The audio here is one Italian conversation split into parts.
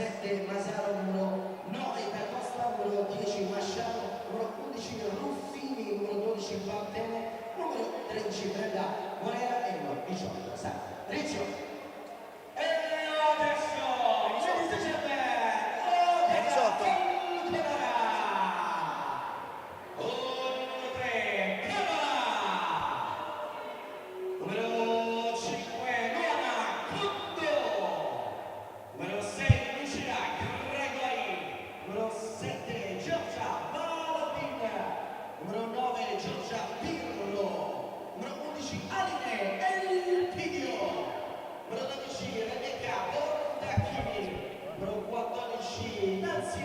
7 Masaro, numero 9 Da Costa, numero 10 Masciano, numero 11 Ruffini, numero 12 Pantene, numero 13 Brenda Morera e numero 18 Sara Riccio. E adesso, ladies and gentlemen, È risolto? numero 3 Camara, numero 5 Luana Cotto, numero 6 Lucia Gregori, numero 7 Giorgia Valentin, numero 9 Giorgia Pirlo, numero 11 Aline Elpidio, numero 12 Rebecca Bordacchini, numero 14 Nancy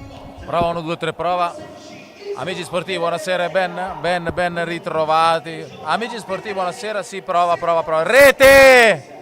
Lotta. Prova 1, 2, 3, prova. Amici sportivi, buonasera, ben ritrovati. Amici sportivi, buonasera, sì, prova. Rete!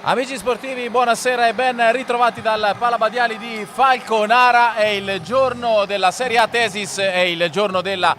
Amici sportivi, buonasera e ben ritrovati dal Palabadiali di Falconara. È il giorno della Serie A Tesis, è il giorno della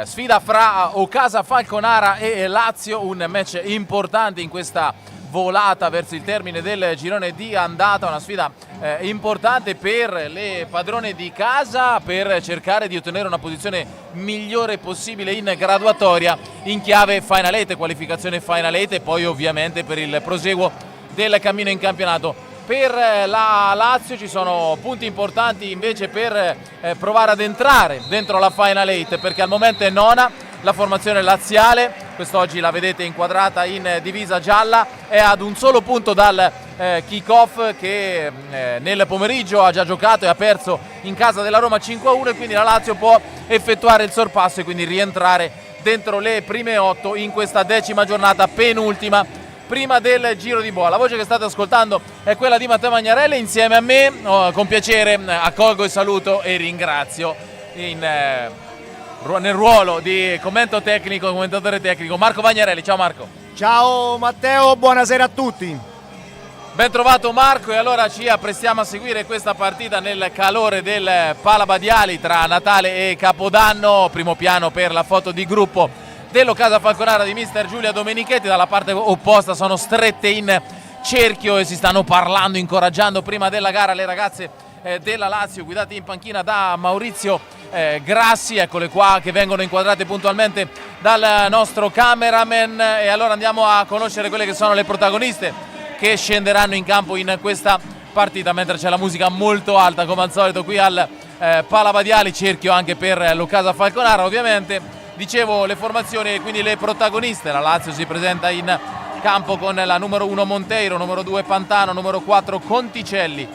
sfida fra Ocasa Falconara e Lazio, un match importante in questa volata verso il termine del girone di andata, una sfida importante per le padrone di casa per cercare di ottenere una posizione migliore possibile in graduatoria in chiave Final 8, qualificazione Final 8 e poi ovviamente per il proseguo del cammino in campionato. Per la Lazio ci sono punti importanti invece per provare ad entrare dentro la Final 8, perché al momento è nona la formazione laziale, quest'oggi la vedete inquadrata in divisa gialla, è ad un solo punto dal kick-off che nel pomeriggio ha già giocato e ha perso in casa della Roma 5-1 e quindi la Lazio può effettuare il sorpasso e quindi rientrare dentro le prime 8 in questa 10ª giornata, penultima prima del giro di boa. La voce che state ascoltando è quella di Matteo Magnarelli, insieme a me con piacere accolgo e saluto e ringrazio nel ruolo di commentatore tecnico Marco Magnarelli. Ciao Marco. Ciao Matteo, buonasera a tutti. Ben trovato Marco, e allora ci apprestiamo a seguire questa partita nel calore del Palabadiali tra Natale e Capodanno. Primo piano per la foto di gruppo dell'Ocasa Falconara di mister Giulia Domenichetti. Dalla parte opposta sono strette in cerchio e si stanno parlando, incoraggiando prima della gara le ragazze della Lazio, guidate in panchina da Maurizio Grassi. Eccole qua che vengono inquadrate puntualmente dal nostro cameraman, e allora andiamo a conoscere quelle che sono le protagoniste che scenderanno in campo in questa partita, mentre c'è la musica molto alta come al solito qui al Palabadiali, cerchio anche per l'Ocasa Falconara. Ovviamente dicevo le formazioni e quindi le protagoniste. La Lazio si presenta in campo con la numero 1 Monteiro, numero 2 Pantano, numero 4 Conticelli,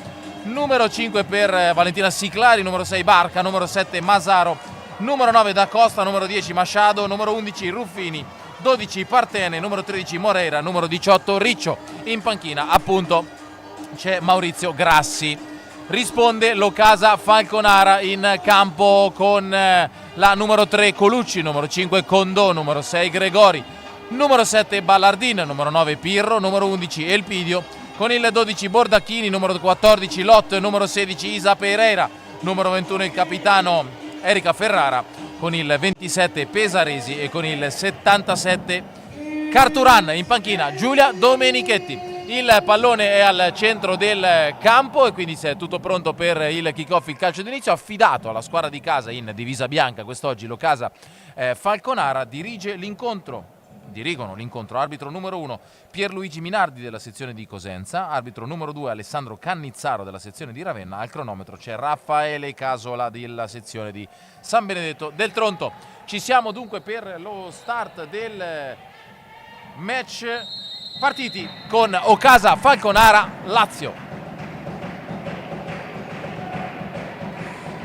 numero 5 per Valentina Siclari, numero 6 Barca, numero 7 Masaro, numero 9 Da Costa, numero 10 Machado, numero 11 Ruffini, 12 Partene, numero 13 Moreira, numero 18 Riccio. In panchina appunto c'è Maurizio Grassi. Risponde l'Ocasa Falconara in campo con la numero 3 Colucci, numero 5 Condò, numero 6 Gregori, numero 7 Ballardin, numero 9 Pirro, numero 11 Elpidio, con il 12 Bordacchini, numero 14 Lotto, numero 16 Isa Pereira, numero 21 il capitano Erika Ferrara, con il 27 Pesaresi e con il 77 Carturan. In panchina Giulia Domenichetti. Il pallone è al centro del campo e quindi è tutto pronto per il kick-off, il calcio d'inizio, affidato alla squadra di casa in divisa bianca. Quest'oggi l'Ocasa Falconara dirigono l'incontro arbitro numero 1 Pierluigi Minardi della sezione di Cosenza, arbitro numero 2 Alessandro Cannizzaro della sezione di Ravenna, al cronometro c'è Raffaele Casola della sezione di San Benedetto del Tronto. Ci siamo dunque per lo start del match. Partiti con Ocasa Falconara Lazio.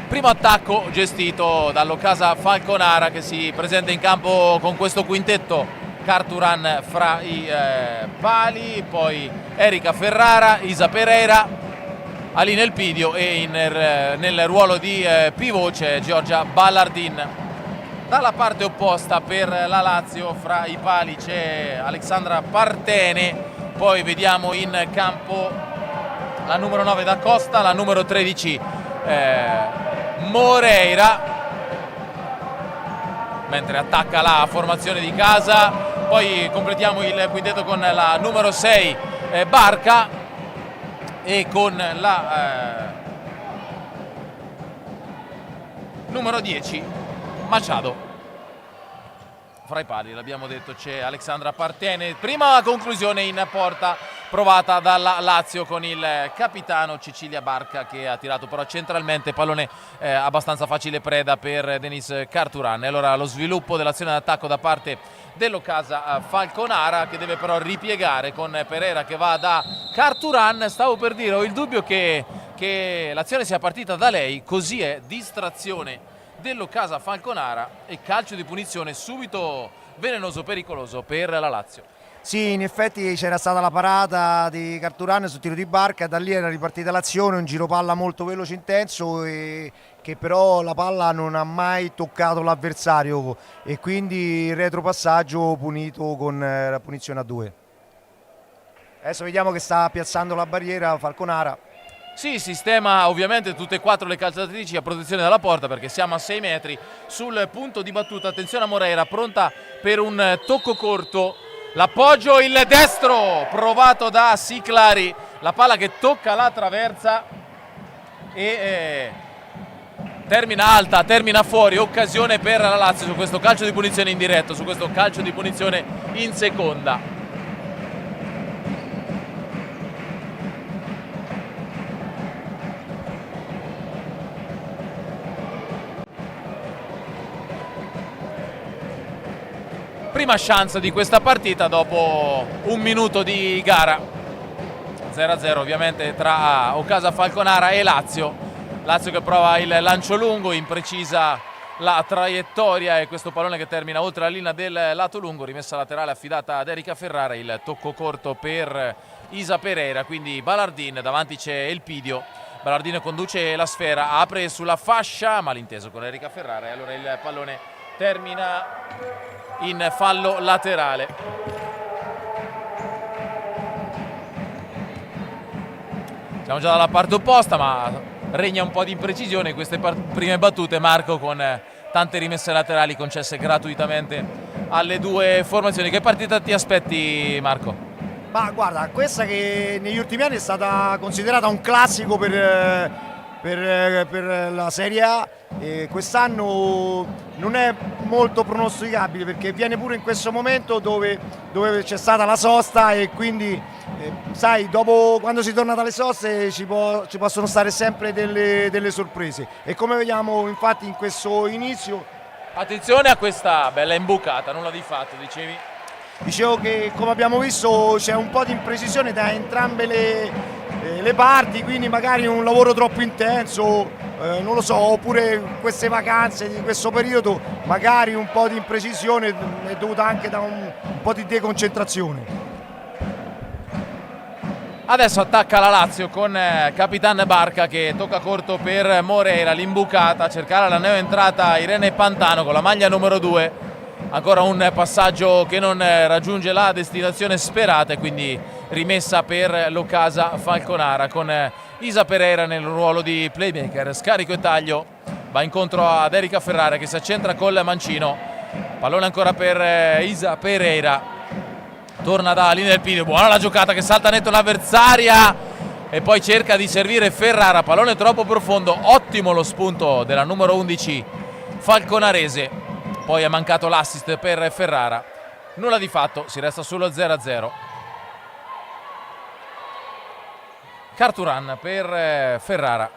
Primo attacco gestito dall'Ocasa Falconara, che si presenta in campo con questo quintetto: Carturan fra i pali, poi Erika Ferrara, Isa Pereira, Alina Elpidio e nel ruolo di pivot c'è Giorgia Ballardin. Dalla parte opposta per la Lazio fra i pali c'è Alexandra Partene, poi vediamo in campo la numero 9 Da Costa, la numero 13 Moreira, mentre attacca la formazione di casa. Poi completiamo il quintetto con la numero 6 Barca e con la numero 10 Machado. Fra i pali, l'abbiamo detto, c'è Alexandra Partene. Prima conclusione in porta provata dalla Lazio con il capitano Cecilia Barca, che ha tirato però centralmente, pallone abbastanza facile preda per Denise Carturan. E allora lo sviluppo dell'azione d'attacco da parte dell'Ocasa Falconara, che deve però ripiegare con Pereira che va da Carturan. Stavo per dire, ho il dubbio che l'azione sia partita da lei, così è, distrazione dell'Ocasa Falconara e calcio di punizione subito velenoso, pericoloso per la Lazio. Sì, in effetti c'era stata la parata di Carturan sul tiro di Barca, da lì era ripartita l'azione, un giro palla molto veloce, intenso, e che però la palla non ha mai toccato l'avversario e quindi il retropassaggio punito con la punizione a 2. Adesso vediamo che sta piazzando la barriera Falconara. Sì, sistema ovviamente tutte e 4 le calciatrici a protezione della porta perché siamo a 6 metri sul punto di battuta. Attenzione a Moreira, pronta per un tocco corto. L'appoggio, il destro provato da Siclari, la palla che tocca la traversa e termina alta, termina fuori. Occasione per la Lazio su questo calcio di punizione in diretto, su questo calcio di punizione in seconda. Prima chance di questa partita dopo un minuto di gara. 0-0 ovviamente tra Ocasa Falconara e Lazio. Lazio che prova il lancio lungo, imprecisa la traiettoria e questo pallone che termina oltre la linea del lato lungo. Rimessa laterale affidata ad Erika Ferrara, il tocco corto per Isa Pereira, quindi Ballardin, davanti c'è Elpidio. Ballardin conduce la sfera, apre sulla fascia, malinteso con Erika Ferrara e allora il pallone termina in fallo laterale. Siamo già dalla parte opposta, ma regna un po' di imprecisione in queste prime battute. Marco con tante rimesse laterali concesse gratuitamente alle due formazioni. Che partita ti aspetti, Marco? Ma guarda, questa che negli ultimi anni è stata considerata un classico per la Serie A, e quest'anno non è molto pronosticabile perché viene pure in questo momento dove c'è stata la sosta e quindi sai, dopo quando si torna dalle soste ci possono stare sempre delle sorprese e come vediamo infatti in questo inizio. Attenzione a questa bella imbucata, nulla di fatto, dicevi? Dicevo che come abbiamo visto c'è un po' di imprecisione da entrambe le parti, quindi magari un lavoro troppo intenso, non lo so, oppure queste vacanze di questo periodo, magari un po' di imprecisione è dovuta anche da un po' di deconcentrazione. Adesso attacca la Lazio con Capitan Barca che tocca corto per Moreira, l'imbucata, a cercare la neoentrata Irene Pantano con la maglia numero 2. Ancora un passaggio che non raggiunge la destinazione sperata e quindi rimessa per l'Ocasa Falconara con Isa Pereira nel ruolo di playmaker. Scarico e taglio, va incontro ad Erika Ferrara che si accentra col mancino. Pallone ancora per Isa Pereira, torna da linea del piede, buona la giocata che salta netto l'avversaria e poi cerca di servire Ferrara. Pallone troppo profondo, ottimo lo spunto della numero 11 falconarese. Poi è mancato l'assist per Ferrara, nulla di fatto, si resta sullo 0-0. Carturan per Ferrara,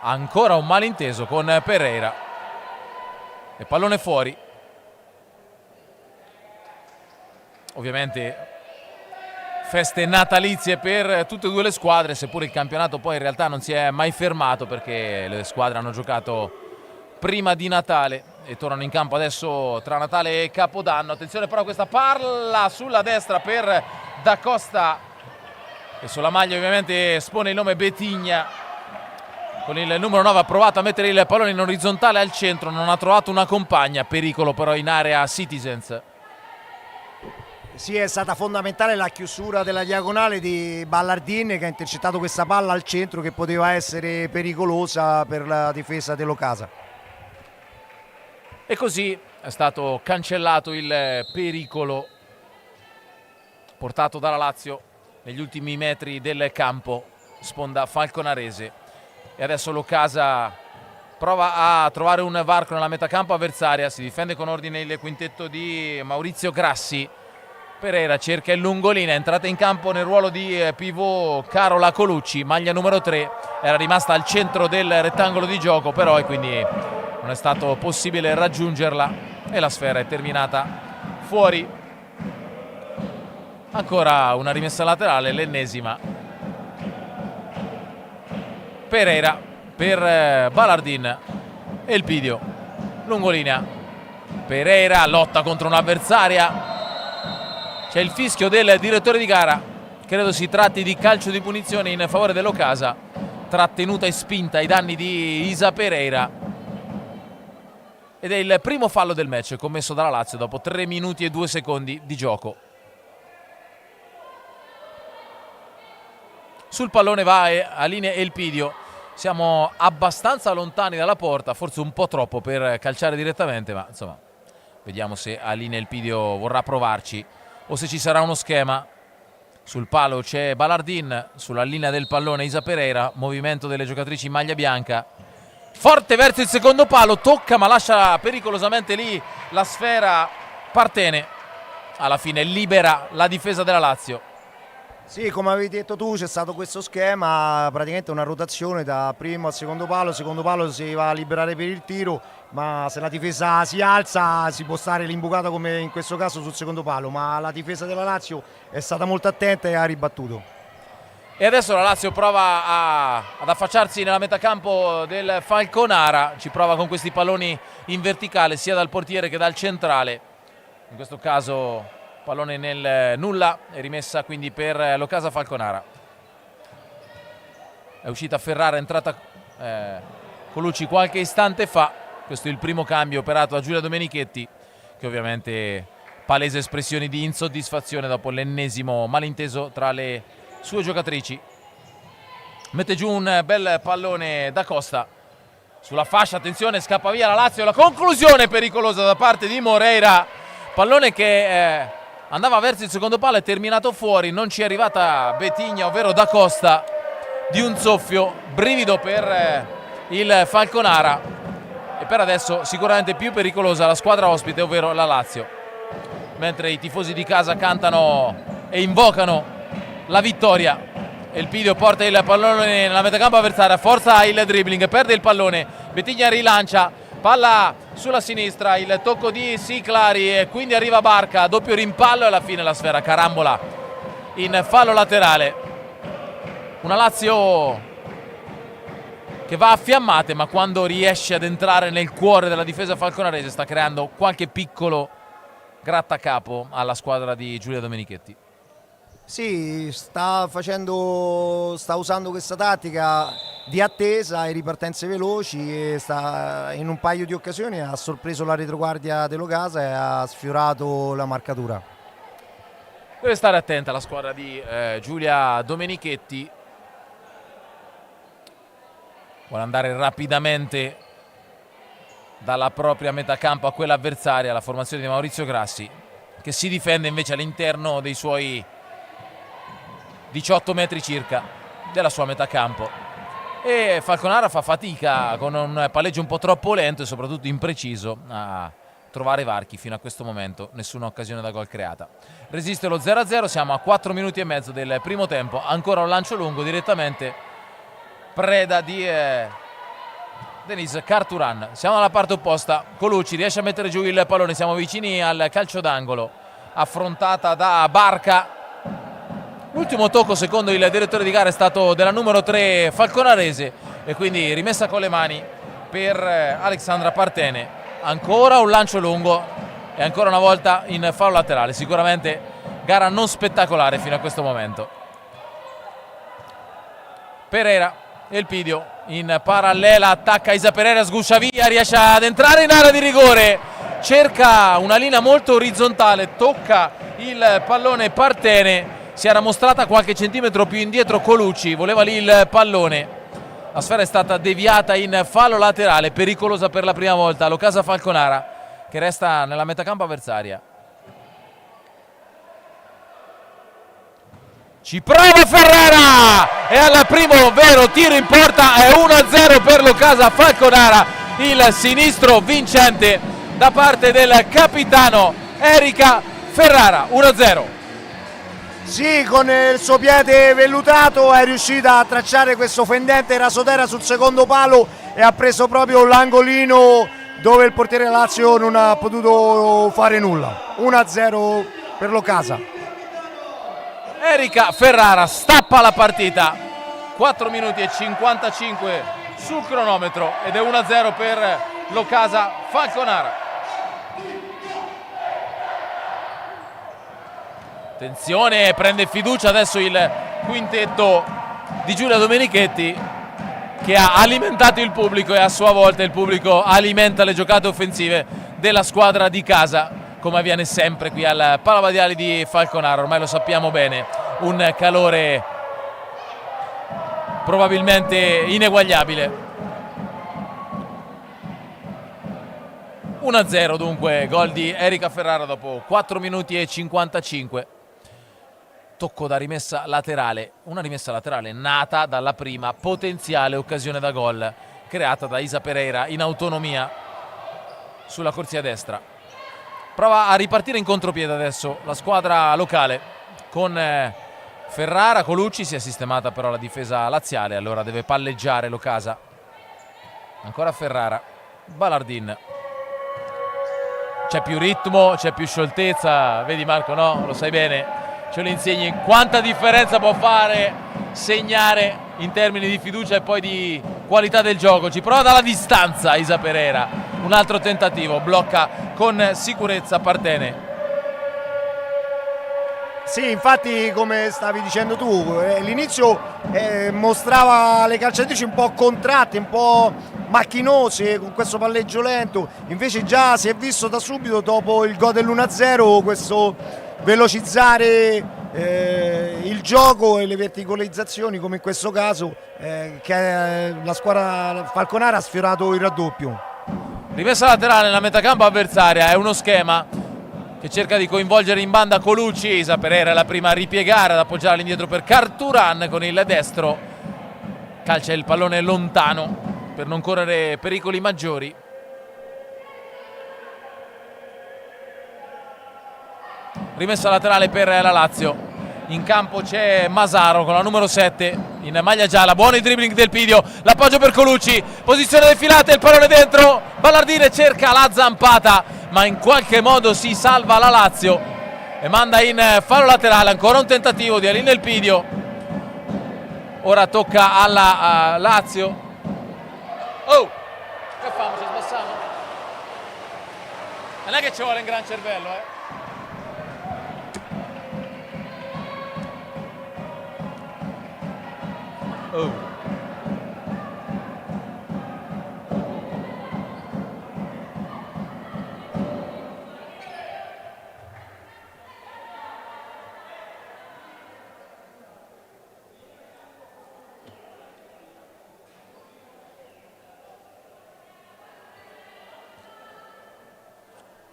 ancora un malinteso con Pereira e pallone fuori. Ovviamente feste natalizie per tutte e due le squadre, seppure il campionato poi in realtà non si è mai fermato perché le squadre hanno giocato prima di Natale e tornano in campo adesso tra Natale e Capodanno. Attenzione però a questa palla sulla destra per Da Costa e sulla maglia ovviamente espone il nome Betigna. Con il numero 9 ha provato a mettere il pallone in orizzontale al centro, non ha trovato una compagna, pericolo però in area Citizens. Sì, è stata fondamentale la chiusura della diagonale di Ballardin che ha intercettato questa palla al centro che poteva essere pericolosa per la difesa dell'Ocasa. E così è stato cancellato il pericolo portato dalla Lazio negli ultimi metri del campo, sponda falconarese. E adesso l'Ocasa prova a trovare un varco nella metà campo avversaria, si difende con ordine il quintetto di Maurizio Grassi. Pereira cerca il lungolina, è entrata in campo nel ruolo di pivot Carola Colucci, maglia numero 3, era rimasta al centro del rettangolo di gioco però e quindi non è stato possibile raggiungerla e la sfera è terminata fuori. Ancora una rimessa laterale, l'ennesima. Pereira per Ballardin e il Pidio, lungolinea. Pereira lotta contro un'avversaria. C'è il fischio del direttore di gara, credo si tratti di calcio di punizione in favore dell'Ocasa, trattenuta e spinta ai danni di Isa Pereira. Ed è il primo fallo del match commesso dalla Lazio dopo 3 minuti e 2 secondi di gioco. sul pallone va Aline Elpidio. Siamo abbastanza lontani dalla porta, forse un po' troppo per calciare direttamente, ma insomma vediamo se Aline Elpidio vorrà provarci o se ci sarà uno schema. Sul palo c'è Balardin, sulla linea del pallone Isa Pereira, movimento delle giocatrici in maglia bianca, forte verso il secondo palo, tocca ma lascia pericolosamente lì la sfera Partene, alla fine libera la difesa della Lazio. Sì, come avevi detto tu, c'è stato questo schema, praticamente una rotazione da primo al secondo palo si va a liberare per il tiro, ma se la difesa si alza si può stare l'imbucata come in questo caso sul secondo palo, ma la difesa della Lazio è stata molto attenta e ha ribattuto. E adesso la Lazio prova ad affacciarsi nella metacampo del Falconara, ci prova con questi palloni in verticale sia dal portiere che dal centrale, in questo caso pallone nel nulla, è rimessa quindi per l'Ocasa Falconara. È uscita Ferrara, è entrata Colucci qualche istante fa. Questo è il primo cambio operato da Giulia Domenichetti, che ovviamente palese espressioni di insoddisfazione dopo l'ennesimo malinteso tra le sue giocatrici. Mette giù un bel pallone da Costa sulla fascia, attenzione, scappa via la Lazio, la conclusione pericolosa da parte di Moreira, pallone che andava verso il secondo palo, è terminato fuori, non ci è arrivata Betigna, ovvero Da Costa, di un soffio, brivido per il Falconara, e per adesso sicuramente più pericolosa la squadra ospite, ovvero la Lazio, mentre i tifosi di casa cantano e invocano la vittoria. Elpidio porta il pallone nella metacampo avversaria, forza il dribbling, perde il pallone, Betigna rilancia, palla sulla sinistra, il tocco di Siclari e quindi arriva Barca, doppio rimpallo e alla fine la sfera carambola in fallo laterale. Una Lazio che va a fiammate, ma quando riesce ad entrare nel cuore della difesa falconarese sta creando qualche piccolo grattacapo alla squadra di Giulia Domenichetti. Sì, sta usando questa tattica di attesa e ripartenze veloci e in un paio di occasioni ha sorpreso la retroguardia dell'Ocasa e ha sfiorato la marcatura. Deve stare attenta la squadra di Giulia Domenichetti. Vuole andare rapidamente dalla propria metacampo a quella avversaria, la formazione di Maurizio Grassi, che si difende invece all'interno dei suoi 18 metri circa della sua metacampo, e Falconara fa fatica con un palleggio un po' troppo lento e soprattutto impreciso a trovare varchi. Fino a questo momento nessuna occasione da gol creata. Resiste lo 0-0, siamo a 4 minuti e mezzo del primo tempo, ancora un lancio lungo direttamente preda di Denise Carturan. Siamo dalla parte opposta, Colucci riesce a mettere giù il pallone, siamo vicini al calcio d'angolo, affrontata da Barca. L'ultimo tocco, secondo il direttore di gara, è stato della numero 3 falconarese e quindi rimessa con le mani per Alexandra Partene. Ancora un lancio lungo e ancora una volta in fallo laterale. Sicuramente gara non spettacolare fino a questo momento. Pereira, Elpidio in parallela, attacca Isa Pereira, sguscia via, riesce ad entrare in area di rigore, cerca una linea molto orizzontale, tocca il pallone Partene. Si era mostrata qualche centimetro più indietro Colucci, voleva lì il pallone, la sfera è stata deviata in fallo laterale, pericolosa per la prima volta l'Ocasa Falconara, che resta nella metacampo avversaria. Ci prova Ferrara e al primo vero tiro in porta è 1-0 per l'Ocasa Falconara, il sinistro vincente da parte del capitano Erika Ferrara. 1-0. Sì, con il suo piede vellutato è riuscita a tracciare questo fendente rasoterra sul secondo palo e ha preso proprio l'angolino dove il portiere Lazio non ha potuto fare nulla. 1-0 per l'Ocasa. Erika Ferrara stappa la partita, 4 minuti e 55 sul cronometro ed è 1-0 per l'Ocasa Falconara. Attenzione, prende fiducia adesso il quintetto di Giulia Domenichetti, che ha alimentato il pubblico e a sua volta il pubblico alimenta le giocate offensive della squadra di casa, come avviene sempre qui al Palabadiali di Falconara. Ormai lo sappiamo bene, un calore probabilmente ineguagliabile. 1-0 dunque, gol di Erika Ferrara dopo 4 minuti e 55. Tocco da rimessa laterale, una rimessa laterale nata dalla prima potenziale occasione da gol creata da Isa Pereira in autonomia sulla corsia destra. Prova a ripartire in contropiede adesso la squadra locale con Ferrara. Colucci, si è sistemata però la difesa laziale, allora deve palleggiare Locasa. Ancora Ferrara, Balardin. C'è più ritmo, c'è più scioltezza, vedi Marco, no? Lo sai bene, ce lo insegni quanta differenza può fare segnare in termini di fiducia e poi di qualità del gioco. Ci prova dalla distanza Isa Pereira, un altro tentativo, blocca con sicurezza Partene. Sì, infatti come stavi dicendo tu, l'inizio mostrava le calciatrici un po' contratte, un po' macchinose con questo palleggio lento, invece già si è visto da subito dopo il gol dell'1-0 questo velocizzare il gioco e le verticalizzazioni, come in questo caso che la squadra falconara ha sfiorato il raddoppio. Rimessa laterale nella metacampo avversaria, è uno schema che cerca di coinvolgere in banda Colucci. Isa Pereira è la prima a ripiegare, ad appoggiare all'indietro per Carturan con il destro, calcia il pallone lontano per non correre pericoli maggiori. Rimessa laterale per la Lazio, in campo c'è Masaro con la numero 7 in maglia gialla, buono il dribbling del Pidio, l'appoggio per Colucci, posizione defilata, il pallone dentro, Ballardine cerca la zampata ma in qualche modo si salva la Lazio e manda in fallo laterale. Ancora un tentativo di Aline Elpidio, ora tocca alla Lazio. Oh, che famo, ci sbassiamo? Non è che ci vuole un gran cervello, Oh.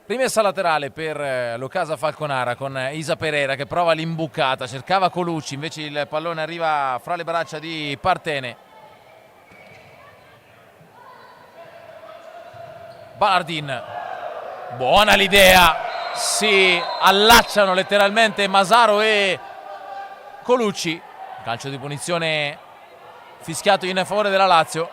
Rimessa laterale per Locasa Falconara con Isa Pereira che prova l'imbucata, cercava Colucci, invece il pallone arriva fra le braccia di Partene. Balardin, buona l'idea, si allacciano letteralmente Masaro e Colucci, calcio di punizione fischiato in favore della Lazio,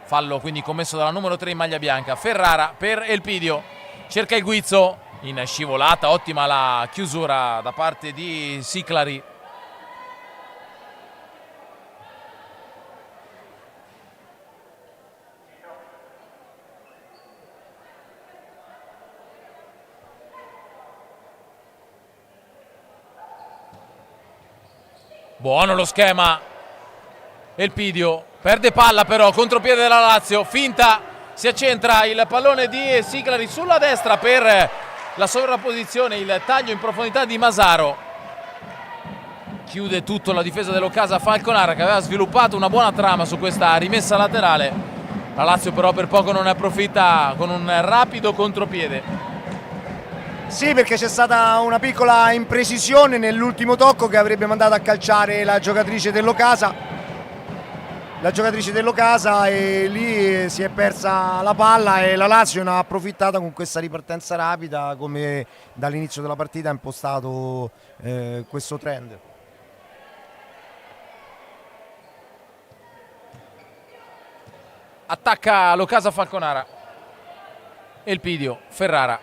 fallo quindi commesso dalla numero 3 in maglia bianca. Ferrara per Elpidio, cerca il guizzo in scivolata, ottima la chiusura da parte di Siclari. Buono lo schema, Elpidio perde palla però, contropiede della Lazio, finta, si accentra il pallone di Siclari sulla destra per la sovrapposizione, il taglio in profondità di Masaro. Chiude tutto la difesa dell'Ocasa Falconara che aveva sviluppato una buona trama su questa rimessa laterale. La Lazio però per poco non ne approfitta con un rapido contropiede. Sì, perché c'è stata una piccola imprecisione nell'ultimo tocco che avrebbe mandato a calciare la giocatrice dell'Ocasa. E lì si è persa la palla e la Lazio ne ha approfittata con questa ripartenza rapida, come dall'inizio della partita ha impostato questo trend. Attacca l'Ocasa Falconara, Elpidio, Ferrara,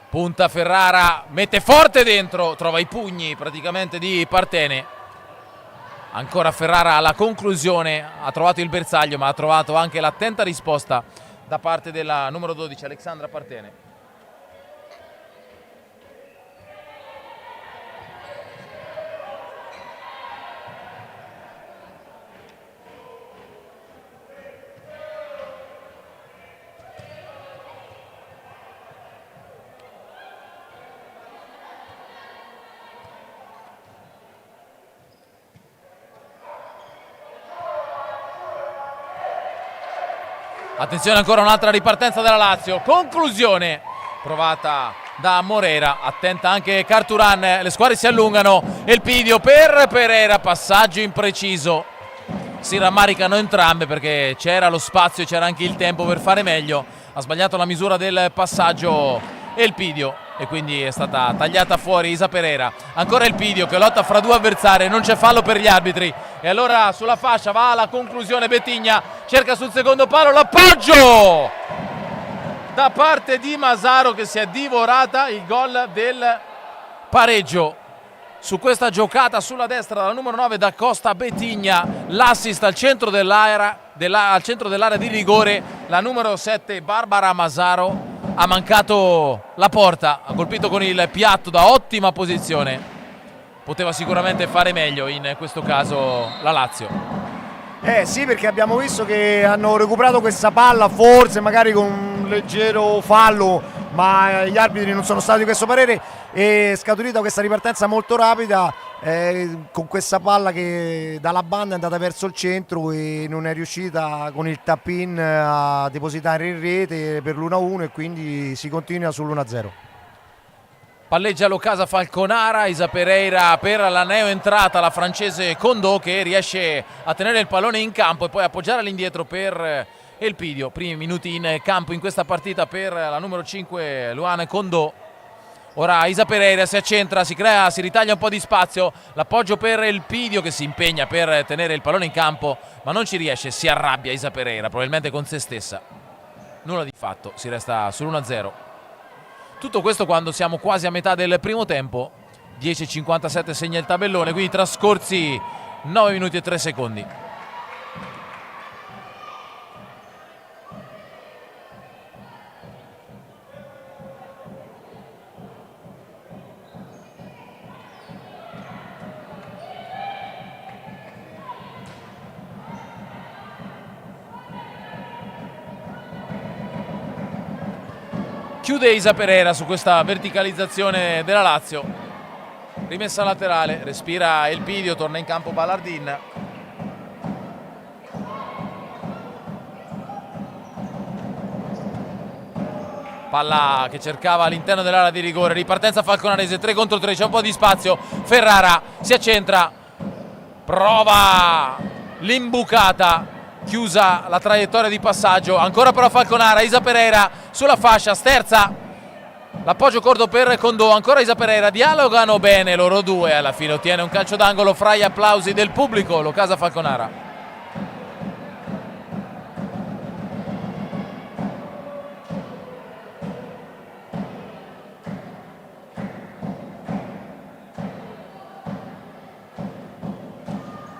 punta Ferrara, mette forte dentro, trova i pugni praticamente di Partene. Ancora Ferrara alla conclusione, ha trovato il bersaglio ma ha trovato anche l'attenta risposta da parte della numero 12 Alexandra Partene. Attenzione, ancora un'altra ripartenza della Lazio, conclusione provata da Moreira, attenta anche Carturan, le squadre si allungano, Elpidio per Pereira, passaggio impreciso, si rammaricano entrambe perché c'era lo spazio e c'era anche il tempo per fare meglio, ha sbagliato la misura del passaggio Elpidio e quindi è stata tagliata fuori Isa Pereira. Ancora Elpidio che lotta fra due avversari, non c'è fallo per gli arbitri e allora sulla fascia va alla conclusione Betigna, cerca sul secondo palo l'appoggio da parte di Masaro che si è divorata il gol del pareggio su questa giocata sulla destra dalla numero 9 da Costa Betigna, l'assist al centro dell'area di rigore, la numero 7 Barbara Masaro ha mancato la porta, ha colpito con il piatto da ottima posizione, poteva sicuramente fare meglio in questo caso la Lazio. Sì, perché abbiamo visto che hanno recuperato questa palla, forse magari con un leggero fallo, ma gli arbitri non sono stati di questo parere e scaturita questa ripartenza molto rapida con questa palla che dalla banda è andata verso il centro e non è riuscita con il tap-in a depositare in rete per l'1-1 e quindi si continua sull'1-0. Palleggia l'Ocasa Falconara, Isa Pereira per la neoentrata, la francese Condò che riesce a tenere il pallone in campo e poi appoggiare all'indietro per Elpidio. Primi minuti in campo in questa partita per la numero 5 Luana Condò. Ora Isa Pereira si accentra, si ritaglia un po' di spazio, l'appoggio per Elpidio che si impegna per tenere il pallone in campo ma non ci riesce, si arrabbia Isa Pereira probabilmente con se stessa. Nulla di fatto, si resta sull'1-0. Tutto questo quando siamo quasi a metà del primo tempo, 10:57 segna il tabellone, quindi trascorsi 9 minuti e 3 secondi. Chiude Isa Pereira su questa verticalizzazione della Lazio, rimessa laterale, respira Elpidio, torna in campo Ballardin. Palla che cercava all'interno dell'area di rigore, ripartenza falconarese, 3 contro 3, c'è un po' di spazio, Ferrara si accentra, prova l'imbucata, chiusa la traiettoria di passaggio, ancora però Falconara, Isa Pereira sulla fascia, sterza, l'appoggio corto per Condò, ancora Isa Pereira, dialogano bene loro due, alla fine ottiene un calcio d'angolo fra gli applausi del pubblico, l'Ocasa Falconara.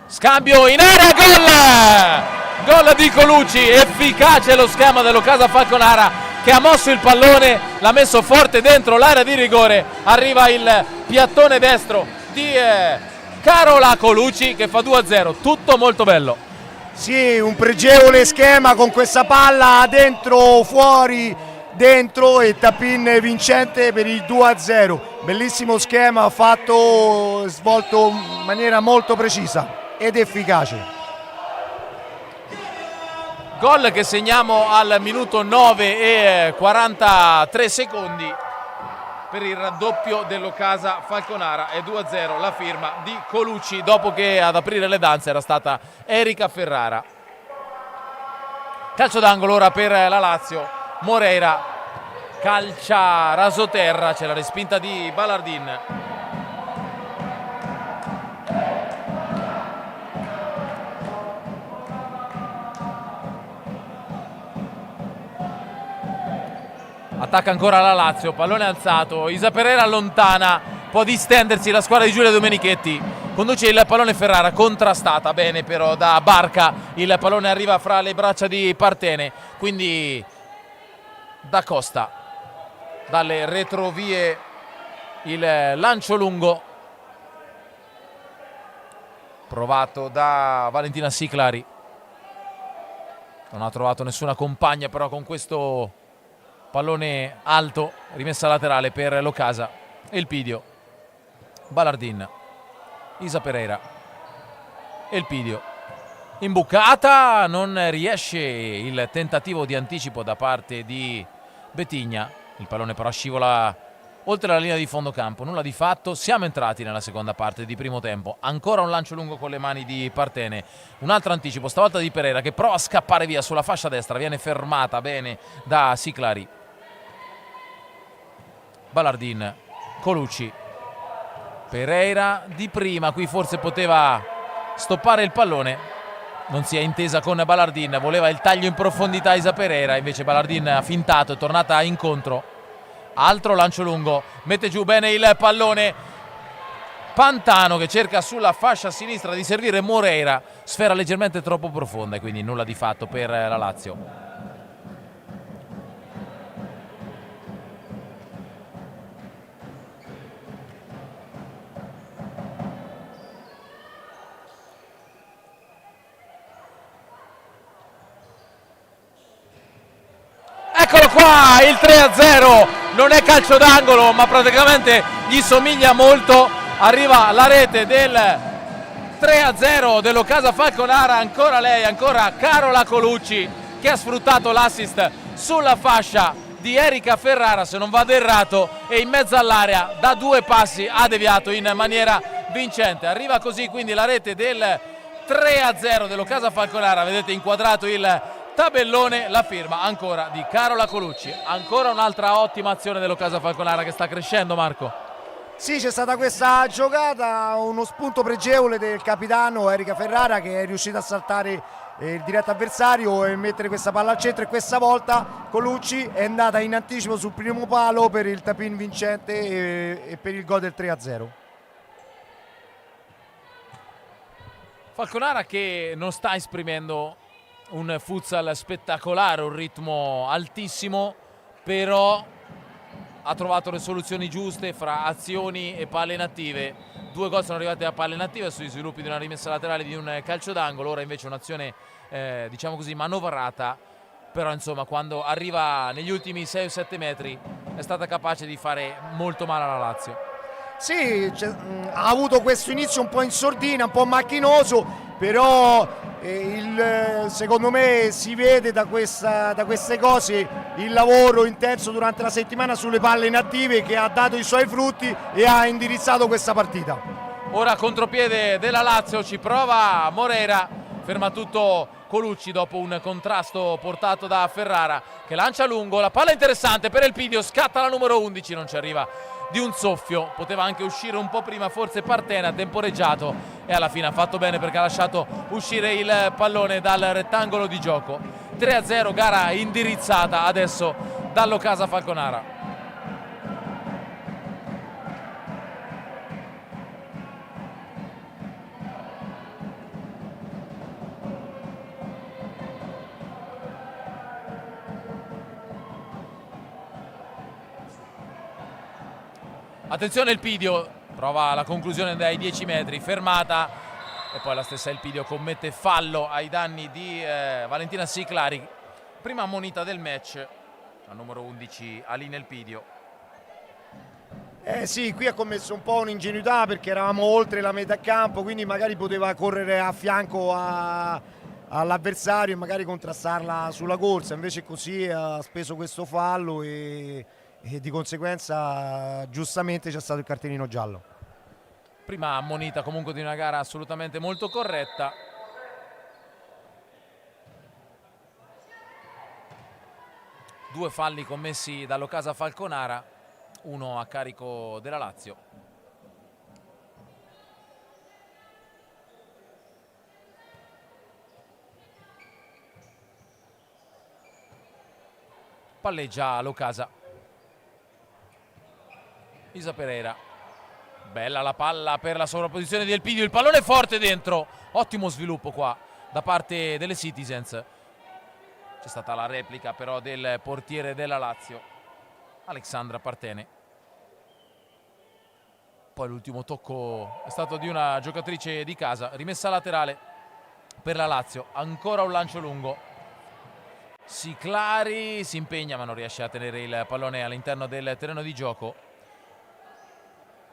Scambio in area, gol di Colucci, efficace lo schema dell'Ocasa Falconara che ha mosso il pallone, l'ha messo forte dentro l'area di rigore, arriva il piattone destro di Carola Colucci che fa 2-0, tutto molto bello. Sì, un pregevole schema con questa palla dentro, fuori, dentro e tap-in vincente per il 2-0. Bellissimo schema fatto, svolto in maniera molto precisa ed efficace. Gol che segniamo al minuto 9 e 43 secondi per il raddoppio dell'Ocasa Falconara, è 2-0 la firma di Colucci dopo che ad aprire le danze era stata Erika Ferrara. Calcio d'angolo ora per la Lazio, Moreira calcia rasoterra, c'è la respinta di Ballardin. Attacca ancora la Lazio, pallone alzato, Isa Pereira allontana, può distendersi la squadra di Giulia Domenichetti, conduce il pallone Ferrara, contrastata bene però da Barca, il pallone arriva fra le braccia di Partene, quindi da Costa, dalle retrovie il lancio lungo, provato da Valentina Siclari, non ha trovato nessuna compagna però con questo pallone alto, rimessa laterale per l'Ocasa, Elpidio, Ballardin, Isa Pereira, Elpidio, imbucata, non riesce il tentativo di anticipo da parte di Betigna, il pallone però scivola oltre la linea di fondo campo, nulla di fatto. Siamo entrati nella seconda parte di primo tempo, ancora un lancio lungo con le mani di Partene, un altro anticipo stavolta di Pereira che prova a scappare via sulla fascia destra, viene fermata bene da Siclari. Ballardin, Colucci, Pereira di prima, qui forse poteva stoppare il pallone, non si è intesa con Ballardin, voleva il taglio in profondità Isa Pereira, invece Ballardin ha fintato, è tornata incontro. Altro lancio lungo, mette giù bene il pallone Pantano che cerca sulla fascia sinistra di servire Moreira, sfera leggermente troppo profonda e quindi nulla di fatto per la Lazio. Eccolo qua, il 3-0, non è calcio d'angolo ma praticamente gli somiglia molto, arriva la rete del 3-0 dell'Ocasa Falconara, ancora lei, ancora Carola Colucci che ha sfruttato l'assist sulla fascia di Erika Ferrara, se non vado errato, e in mezzo all'area da 2 passi ha deviato in maniera vincente. Arriva così quindi la rete del 3-0 dell'Ocasa Falconara, vedete inquadrato il tabellone, la firma ancora di Carola Colucci. Ancora un'altra ottima azione dell'Ocasa Falconara che sta crescendo, Marco. Sì, c'è stata questa giocata, uno spunto pregevole del capitano Erika Ferrara che è riuscita a saltare il diretto avversario e mettere questa palla al centro, e questa volta Colucci è andata in anticipo sul primo palo per il tap-in vincente e per il gol del 3-0. Falconara che non sta esprimendo un futsal spettacolare, un ritmo altissimo, però ha trovato le soluzioni giuste fra azioni e palle inattive. 2 gol sono arrivati da palle inattive sugli sviluppi di una rimessa laterale di un calcio d'angolo, ora invece un'azione diciamo così manovrata, però insomma quando arriva negli ultimi 6 o 7 metri è stata capace di fare molto male alla Lazio. Sì, ha avuto questo inizio un po' in sordina, un po' macchinoso, però secondo me si vede da queste cose il lavoro intenso durante la settimana sulle palle inattive che ha dato i suoi frutti e ha indirizzato questa partita. Ora contropiede della Lazio, ci prova Moreira, ferma tutto Colucci dopo un contrasto portato da Ferrara che lancia lungo, la palla interessante per Elpidio, scatta la numero 11, non ci arriva di un soffio, poteva anche uscire un po' prima, forse Partena ha temporeggiato e alla fine ha fatto bene perché ha lasciato uscire il pallone dal rettangolo di gioco. 3-0, gara indirizzata adesso dall'Ocasa Falconara. Attenzione Elpidio, prova la conclusione dai 10 metri, fermata e poi la stessa Elpidio commette fallo ai danni di Valentina Siclari. Prima ammonita del match, la numero 11 Aline Elpidio. Sì, qui ha commesso un po' un'ingenuità perché eravamo oltre la metà campo, quindi magari poteva correre a fianco all'avversario e magari contrastarla sulla corsa, invece così ha speso questo fallo e di conseguenza giustamente c'è stato il cartellino giallo. Prima ammonita comunque di una gara assolutamente molto corretta. Due falli commessi dall'Ocasa Falconara, uno a carico della Lazio. Palleggia l'Ocasa. Isa Pereira, bella la palla per la sovrapposizione di Elpidio, il pallone forte dentro, ottimo sviluppo qua da parte delle Citizens. C'è stata la replica però del portiere della Lazio, Alexandra Partene. Poi l'ultimo tocco è stato di una giocatrice di casa, rimessa laterale per la Lazio, ancora un lancio lungo. Siclari si impegna ma non riesce a tenere il pallone all'interno del terreno di gioco.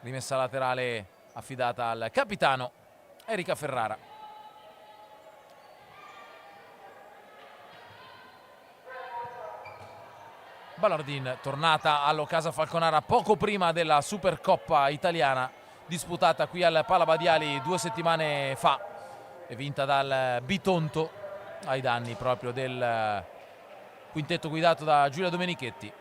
Rimessa laterale affidata al capitano Erika Ferrara. Ballardin, tornata all'Ocasa Falconara poco prima della Supercoppa italiana disputata qui al Palabadiali 2 settimane fa e vinta dal Bitonto ai danni proprio del quintetto guidato da Giulia Domenichetti.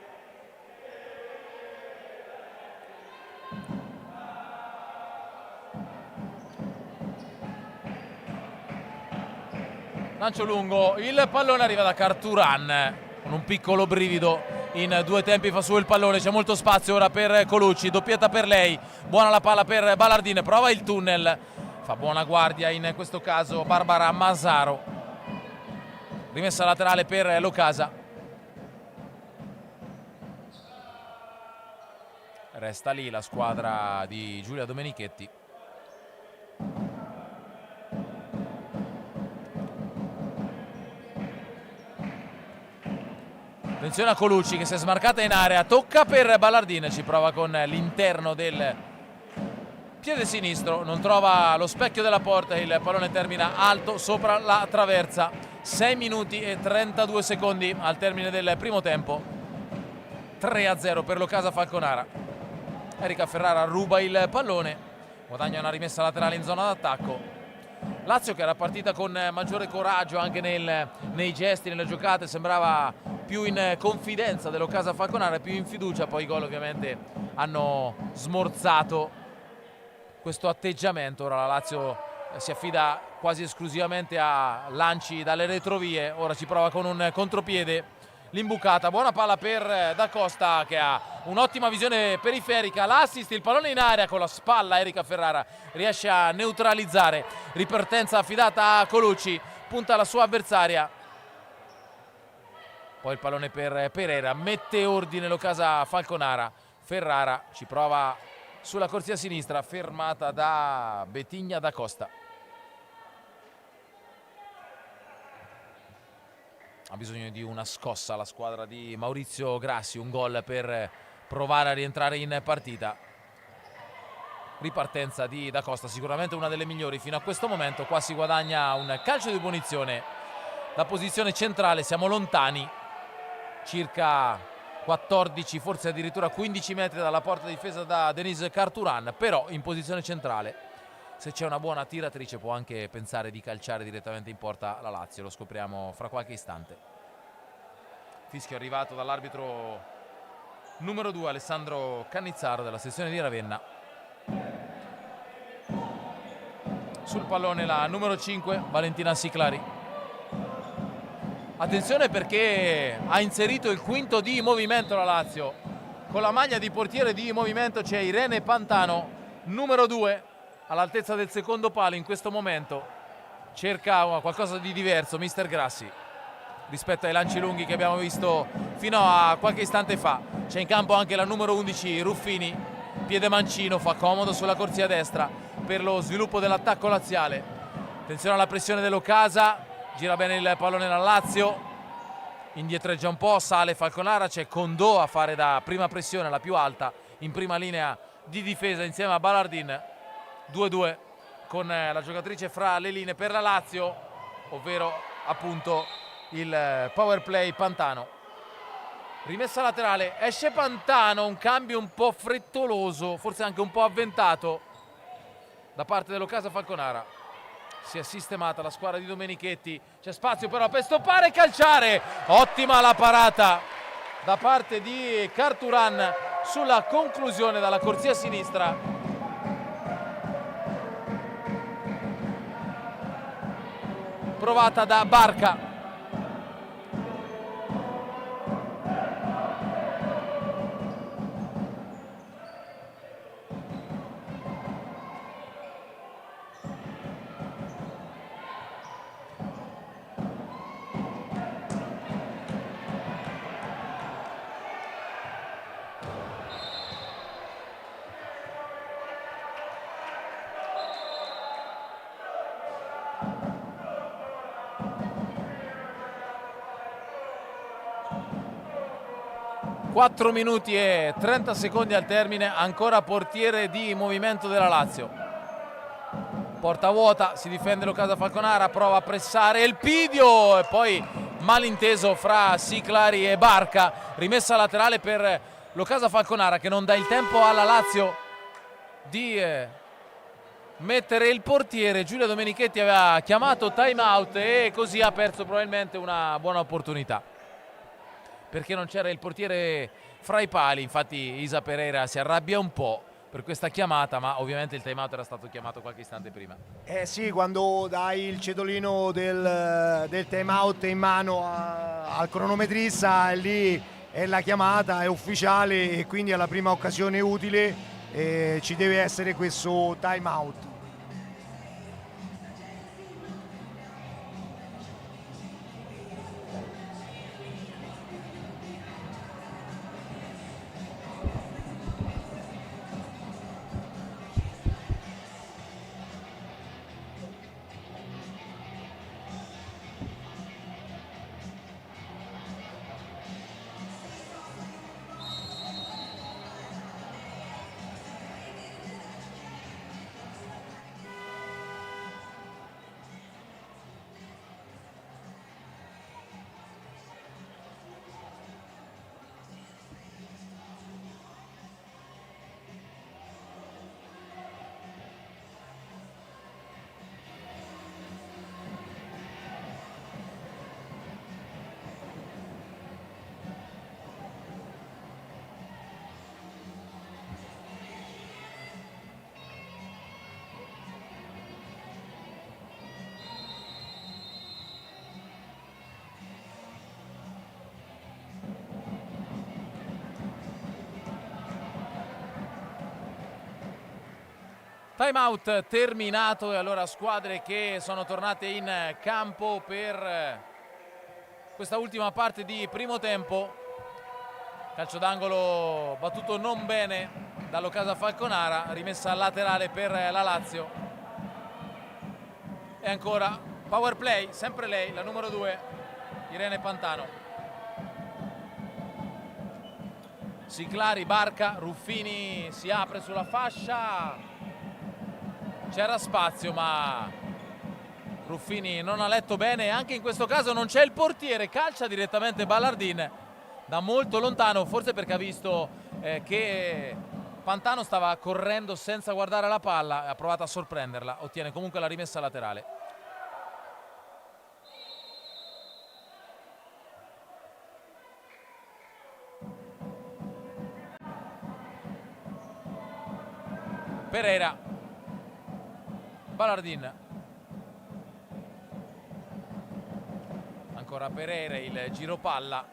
Lancio lungo, il pallone arriva da Carturan con un piccolo brivido, in 2 tempi fa su il pallone, c'è molto spazio ora per Colucci, doppietta per lei, buona la palla per Ballardin, prova il tunnel, fa buona guardia in questo caso Barbara Masaro, rimessa laterale per l'Ocasa, resta lì la squadra di Giulia Domenichetti. Attenzione a Colucci che si è smarcata in area, tocca per Ballardin, ci prova con l'interno del piede sinistro, non trova lo specchio della porta, il pallone termina alto sopra la traversa. 6 minuti e 32 secondi al termine del primo tempo, 3-0 per l'Ocasa Falconara. Erika Ferrara ruba il pallone, guadagna una rimessa laterale in zona d'attacco. Lazio che era partita con maggiore coraggio anche nei gesti, nelle giocate, sembrava più in confidenza dell'Ocasa Falconara, più in fiducia, poi i gol ovviamente hanno smorzato questo atteggiamento. Ora la Lazio si affida quasi esclusivamente a lanci dalle retrovie, ora ci prova con un contropiede, l'imbucata, buona palla per Da Costa che ha un'ottima visione periferica, l'assist, il pallone in aria con la spalla, Erika Ferrara riesce a neutralizzare, ripartenza affidata a Colucci, punta la sua avversaria, poi il pallone per Pereira, mette ordine l'Ocasa Falconara, Ferrara ci prova sulla corsia sinistra, fermata da Betigna Da Costa. Ha bisogno di una scossa la squadra di Maurizio Grassi, un gol per provare a rientrare in partita. Ripartenza di Da Costa, sicuramente una delle migliori fino a questo momento. Qua si guadagna un calcio di punizione da posizione centrale, siamo lontani, circa 14, forse addirittura 15 metri dalla porta difesa da Denise Carturan, però in posizione centrale. Se c'è una buona tiratrice può anche pensare di calciare direttamente in porta la Lazio, lo scopriamo fra qualche istante. Fischio arrivato dall'arbitro numero 2 Alessandro Cannizzaro della sezione di Ravenna. Sul pallone la numero 5 Valentina Siclari. Attenzione perché ha inserito il quinto di movimento la Lazio. Con la maglia di portiere di movimento c'è Irene Pantano, numero 2. All'altezza del secondo palo in questo momento cerca qualcosa di diverso mister Grassi rispetto ai lanci lunghi che abbiamo visto fino a qualche istante fa. C'è in campo anche la numero 11 Ruffini, piede mancino, fa comodo sulla corsia destra per lo sviluppo dell'attacco laziale. Attenzione alla pressione dell'Ocasa, gira bene il pallone la Lazio, indietreggia un po', sale Falconara, c'è Condò a fare da prima pressione, la più alta in prima linea di difesa insieme a Ballardin. 2-2 con la giocatrice fra le linee per la Lazio, ovvero appunto il power play Pantano. Rimessa laterale, esce Pantano, un cambio un po' frettoloso, forse anche un po' avventato da parte dell'Ocasa Falconara. Si è sistemata la squadra di Domenichetti, c'è spazio però per stoppare e calciare. Ottima la parata da parte di Carturan sulla conclusione dalla corsia sinistra. Provata da Barca. Quattro minuti e 30 secondi al termine, ancora portiere di movimento della Lazio. Porta vuota, si difende l'Ocasa Falconara, prova a pressare Elpidio e poi malinteso fra Siclari e Barca. Rimessa laterale per l'Ocasa Falconara, che non dà il tempo alla Lazio di mettere il portiere. Giulia Domenichetti aveva chiamato time out e così ha perso probabilmente una buona opportunità, perché non c'era il portiere fra i pali. Infatti Isa Pereira si arrabbia un po' per questa chiamata, ma ovviamente il time out era stato chiamato qualche istante prima. Sì, quando dai il cedolino del time out in mano al cronometrista, lì è la chiamata, è ufficiale, e quindi alla prima occasione utile ci deve essere questo time out. Time out terminato, e allora squadre che sono tornate in campo per questa ultima parte di primo tempo. Calcio d'angolo battuto non bene dall'Ocasa Falconara, rimessa laterale per la Lazio. E ancora power play, sempre lei, la numero 2, Irene Pantano. Siclari, Barca, Ruffini si apre sulla fascia. C'era spazio, ma Ruffini non ha letto bene. Anche in questo caso non c'è il portiere, calcia direttamente Ballardin da molto lontano, forse perché ha visto che Pantano stava correndo senza guardare la palla, ha provato a sorprenderla. Ottiene comunque la rimessa laterale. Pereira, Ballardin, ancora Pereira, il giro palla,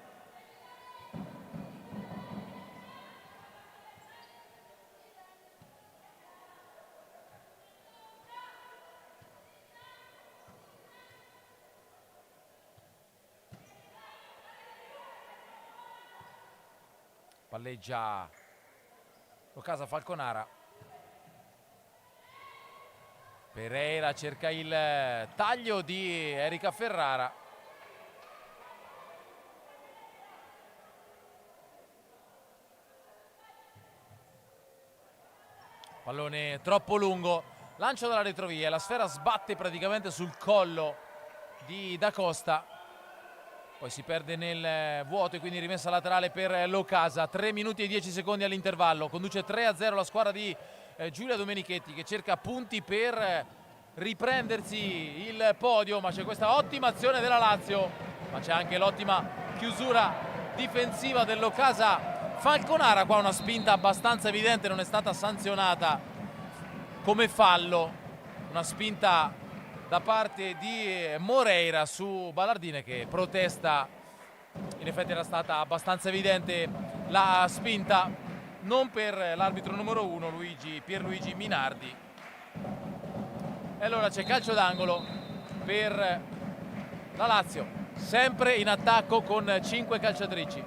palleggia l'Ocasa Falconara. Pereira cerca il taglio di Erika Ferrara. Pallone troppo lungo, lancio dalla retrovia, la sfera sbatte praticamente sul collo di Da Costa, poi si perde nel vuoto e quindi rimessa laterale per l'Ocasa. 3 minuti e 10 secondi all'intervallo, conduce 3-0 la squadra di Giulia Domenichetti, che cerca punti per riprendersi il podio, ma c'è questa ottima azione della Lazio, ma c'è anche l'ottima chiusura difensiva dell'Ocasa Falconara. Qua una spinta abbastanza evidente, non è stata sanzionata come fallo, una spinta da parte di Moreira su Ballardine, che protesta. In effetti era stata abbastanza evidente la spinta, non per l'arbitro numero 1 Pierluigi Minardi. E allora c'è calcio d'angolo per la Lazio, sempre in attacco con 5 calciatrici.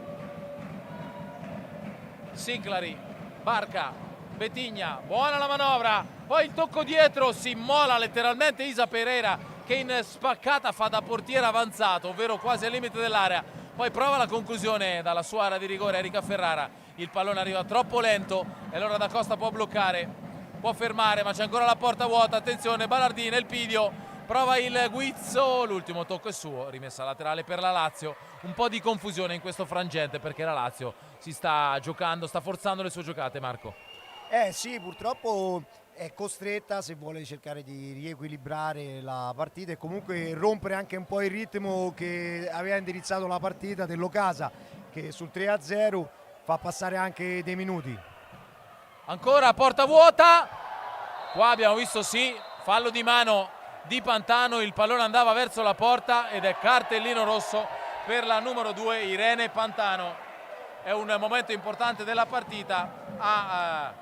Siclari, Barca, Betigna, buona la manovra, poi il tocco dietro, si immola letteralmente Isa Pereira, che in spaccata fa da portiere avanzato, ovvero quasi al limite dell'area. Poi prova la conclusione dalla sua area di rigore Erika Ferrara. Il pallone arriva troppo lento e allora Da Costa può bloccare, può fermare, ma c'è ancora la porta vuota. Attenzione, Ballardin, Elpidio prova il guizzo, l'ultimo tocco è suo, rimessa laterale per la Lazio. Un po' di confusione in questo frangente perché la Lazio si sta giocando, sta forzando le sue giocate, Marco. Sì, purtroppo è costretta se vuole cercare di riequilibrare la partita e comunque rompere anche un po' il ritmo che aveva indirizzato la partita dell'Ocasa, che sul 3-0 fa passare anche dei minuti. Ancora porta vuota, qua abbiamo visto sì, fallo di mano di Pantano, il pallone andava verso la porta ed è cartellino rosso per la numero 2 Irene Pantano. È un momento importante della partita, a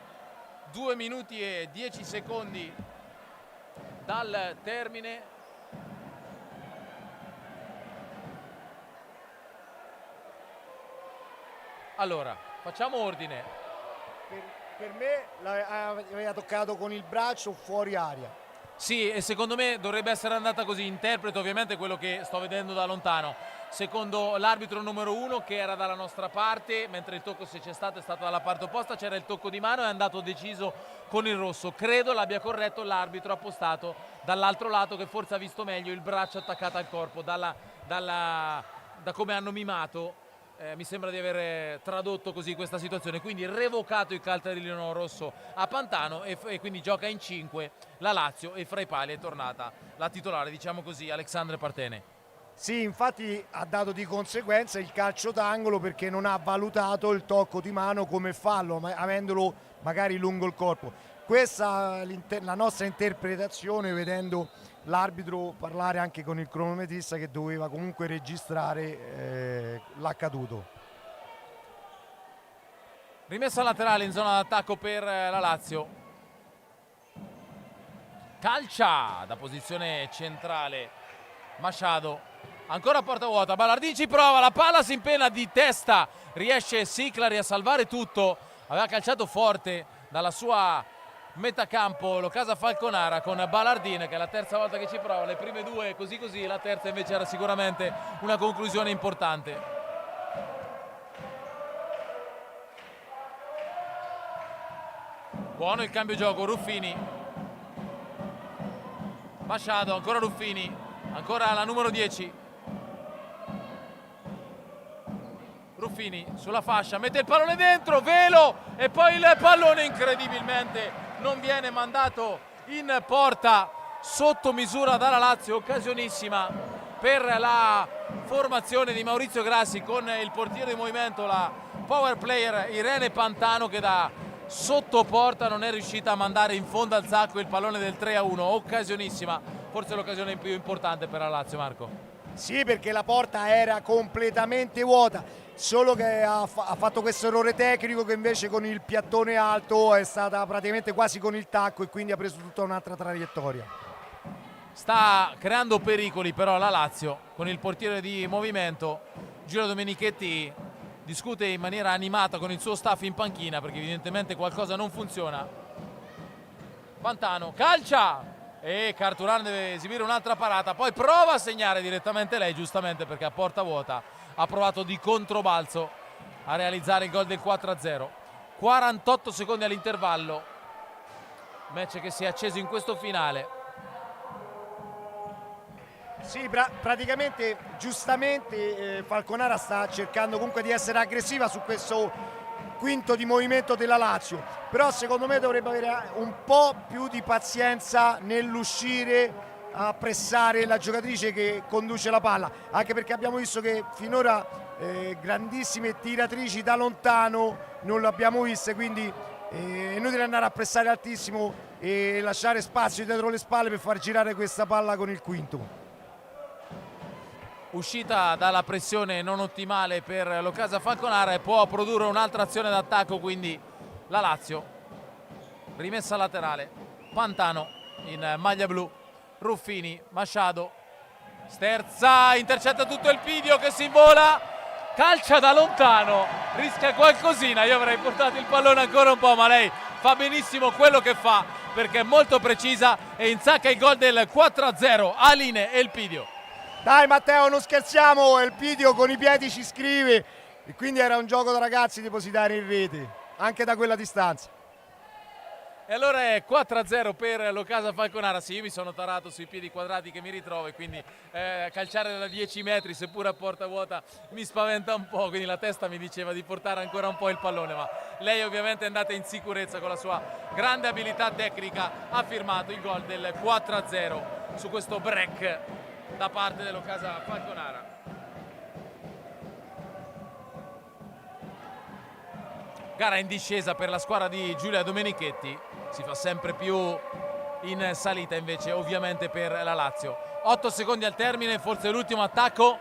2 minuti e 10 secondi dal termine. Allora, facciamo ordine. Per me aveva toccato con il braccio fuori aria. Sì, e secondo me dovrebbe essere andata così. Interpreto ovviamente quello che sto vedendo da lontano. Secondo l'arbitro numero 1, che era dalla nostra parte, mentre il tocco, se c'è stato, è stato dalla parte opposta, c'era il tocco di mano e è andato deciso con il rosso. Credo l'abbia corretto l'arbitro appostato dall'altro lato, che forse ha visto meglio il braccio attaccato al corpo. Da come hanno mimato, mi sembra di aver tradotto così questa situazione. Quindi revocato il cartellino rosso a Pantano e quindi gioca in 5 la Lazio, e fra i pali è tornata la titolare, diciamo così, Alexandre Partene. Sì, infatti ha dato di conseguenza il calcio d'angolo perché non ha valutato il tocco di mano come fallo, avendolo magari lungo il corpo. Questa è la nostra interpretazione, vedendo l'arbitro parlare anche con il cronometrista che doveva comunque registrare l'accaduto. Rimessa laterale in zona d'attacco per la Lazio. Calcia da posizione centrale Machado. Ancora porta vuota, Ballardini ci prova, la palla si impenna di testa, riesce Siclari a salvare tutto. Aveva calciato forte dalla sua metacampo l'Ocasa Falconara con Ballardini, che è la terza volta che ci prova. Le prime due così così, la terza invece era sicuramente una conclusione importante. Buono il cambio gioco, Ruffini, Machado, ancora Ruffini, ancora la numero 10 Ruffini sulla fascia, mette il pallone dentro, velo, e poi il pallone incredibilmente non viene mandato in porta, sotto misura dalla Lazio. Occasionissima per la formazione di Maurizio Grassi con il portiere di movimento, la power player Irene Pantano, che da sotto porta non è riuscita a mandare in fondo al sacco il pallone del 3-1. Occasionissima, forse l'occasione più importante per la Lazio, Marco. Sì, perché la porta era completamente vuota, solo che ha fatto questo errore tecnico, che invece con il piattone alto è stata praticamente quasi con il tacco e quindi ha preso tutta un'altra traiettoria. Sta creando pericoli però la Lazio con il portiere di movimento. Giulio Domenichetti discute in maniera animata con il suo staff in panchina perché evidentemente qualcosa non funziona. Pantano calcia e Carturano deve esibire un'altra parata, poi prova a segnare direttamente lei, giustamente, perché a porta vuota ha provato di controbalzo a realizzare il gol del 4-0. 48 secondi all'intervallo, match che si è acceso in questo finale. Sì, praticamente giustamente Falconara sta cercando comunque di essere aggressiva su questo quinto di movimento della Lazio, però secondo me dovrebbe avere un po' più di pazienza nell'uscire a pressare la giocatrice che conduce la palla, anche perché abbiamo visto che finora grandissime tiratrici da lontano non le abbiamo viste, quindi è inutile andare a pressare altissimo e lasciare spazio dietro le spalle per far girare questa palla con il quinto. Uscita dalla pressione non ottimale per l'Ocasa Falconara e può produrre un'altra azione d'attacco, quindi la Lazio. Rimessa laterale, Pantano in maglia blu, Ruffini, Machado, sterza, intercetta tutto il Pidio che si invola, calcia da lontano, rischia qualcosina. Io avrei portato il pallone ancora un po', ma lei fa benissimo quello che fa perché è molto precisa e insacca il gol del 4-0. Aline e il Pidio. Dai Matteo, non scherziamo, il Pidio con i piedi ci scrive e quindi era un gioco da ragazzi depositare in rete, anche da quella distanza. E allora è 4-0 per l'Ocasa Falconara. Sì, io mi sono tarato sui piedi quadrati che mi ritrovo e quindi calciare da 10 metri, seppure a porta vuota, mi spaventa un po', quindi la testa mi diceva di portare ancora un po' il pallone, ma lei ovviamente è andata in sicurezza con la sua grande abilità tecnica, ha firmato il gol del 4-0 su questo break da parte dell'Ocasa Falconara. Gara in discesa per la squadra di Giulia Domenichetti, si fa sempre più in salita invece ovviamente per la Lazio. 8 secondi al termine, forse l'ultimo attacco,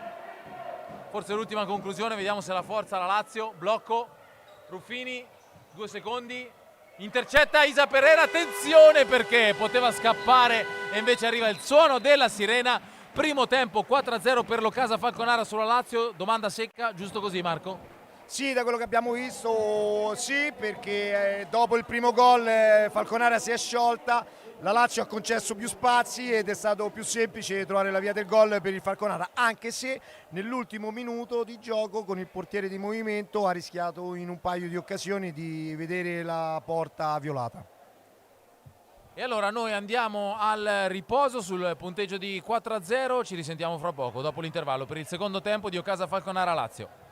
forse l'ultima conclusione, vediamo se la forza la Lazio. Blocco, Ruffini, 2 secondi, intercetta Isa Pereira, attenzione perché poteva scappare e invece arriva il suono della sirena. Primo tempo 4-0 per l'Ocasa Falconara sulla Lazio. Domanda secca, giusto così Marco? Sì, da quello che abbiamo visto sì, perché dopo il primo gol Falconara si è sciolta, la Lazio ha concesso più spazi ed è stato più semplice trovare la via del gol per il Falconara, anche se nell'ultimo minuto di gioco con il portiere di movimento ha rischiato in un paio di occasioni di vedere la porta violata. E allora noi andiamo al riposo sul punteggio di 4-0, ci risentiamo fra poco dopo l'intervallo per il secondo tempo di Ocasa Falconara Lazio.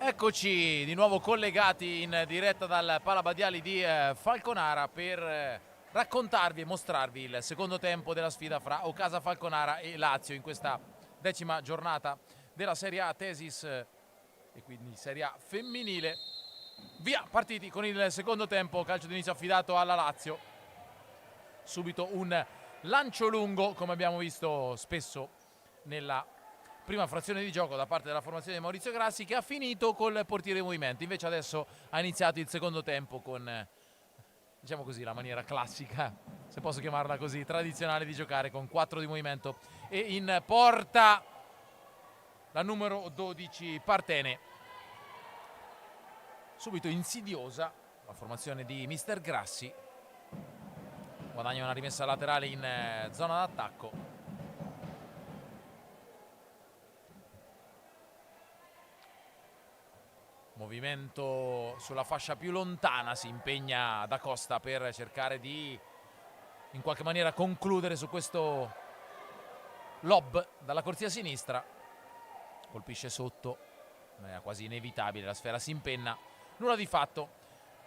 Eccoci di nuovo collegati in diretta dal Palabadiali di Falconara per raccontarvi e mostrarvi il secondo tempo della sfida fra Ocasa Falconara e Lazio in questa 10ª giornata della Serie A Tesis e quindi Serie A femminile. Via, partiti con il secondo tempo, calcio d'inizio affidato alla Lazio. Subito un lancio lungo, come abbiamo visto spesso nella prima frazione di gioco da parte della formazione di Maurizio Grassi, che ha finito col portiere in movimento. Invece adesso ha iniziato il secondo tempo con, diciamo così, la maniera classica, se posso chiamarla così, tradizionale di giocare, con 4 di movimento. E in porta la numero 12 Partene. Subito insidiosa la formazione di Mister Grassi. Guadagna una rimessa laterale in zona d'attacco. Movimento sulla fascia più lontana, si impegna Da Costa per cercare di in qualche maniera concludere su questo lob dalla corsia sinistra. Colpisce sotto, è quasi inevitabile, la sfera si impenna, nulla di fatto.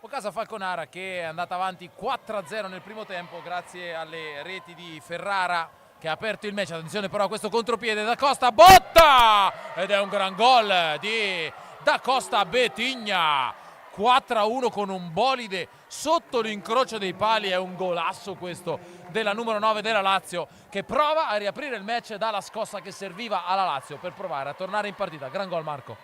Ocasa Falconara che è andata avanti 4-0 nel primo tempo grazie alle reti di Ferrara, che ha aperto il match. Attenzione però a questo contropiede, Da Costa botta ed è un gran gol di Da Costa Betigna. 4-1 con un bolide sotto l'incrocio dei pali. È un golasso questo della numero 9 della Lazio, che prova a riaprire il match dalla scossa che serviva alla Lazio per provare a tornare in partita. Gran gol, Marco.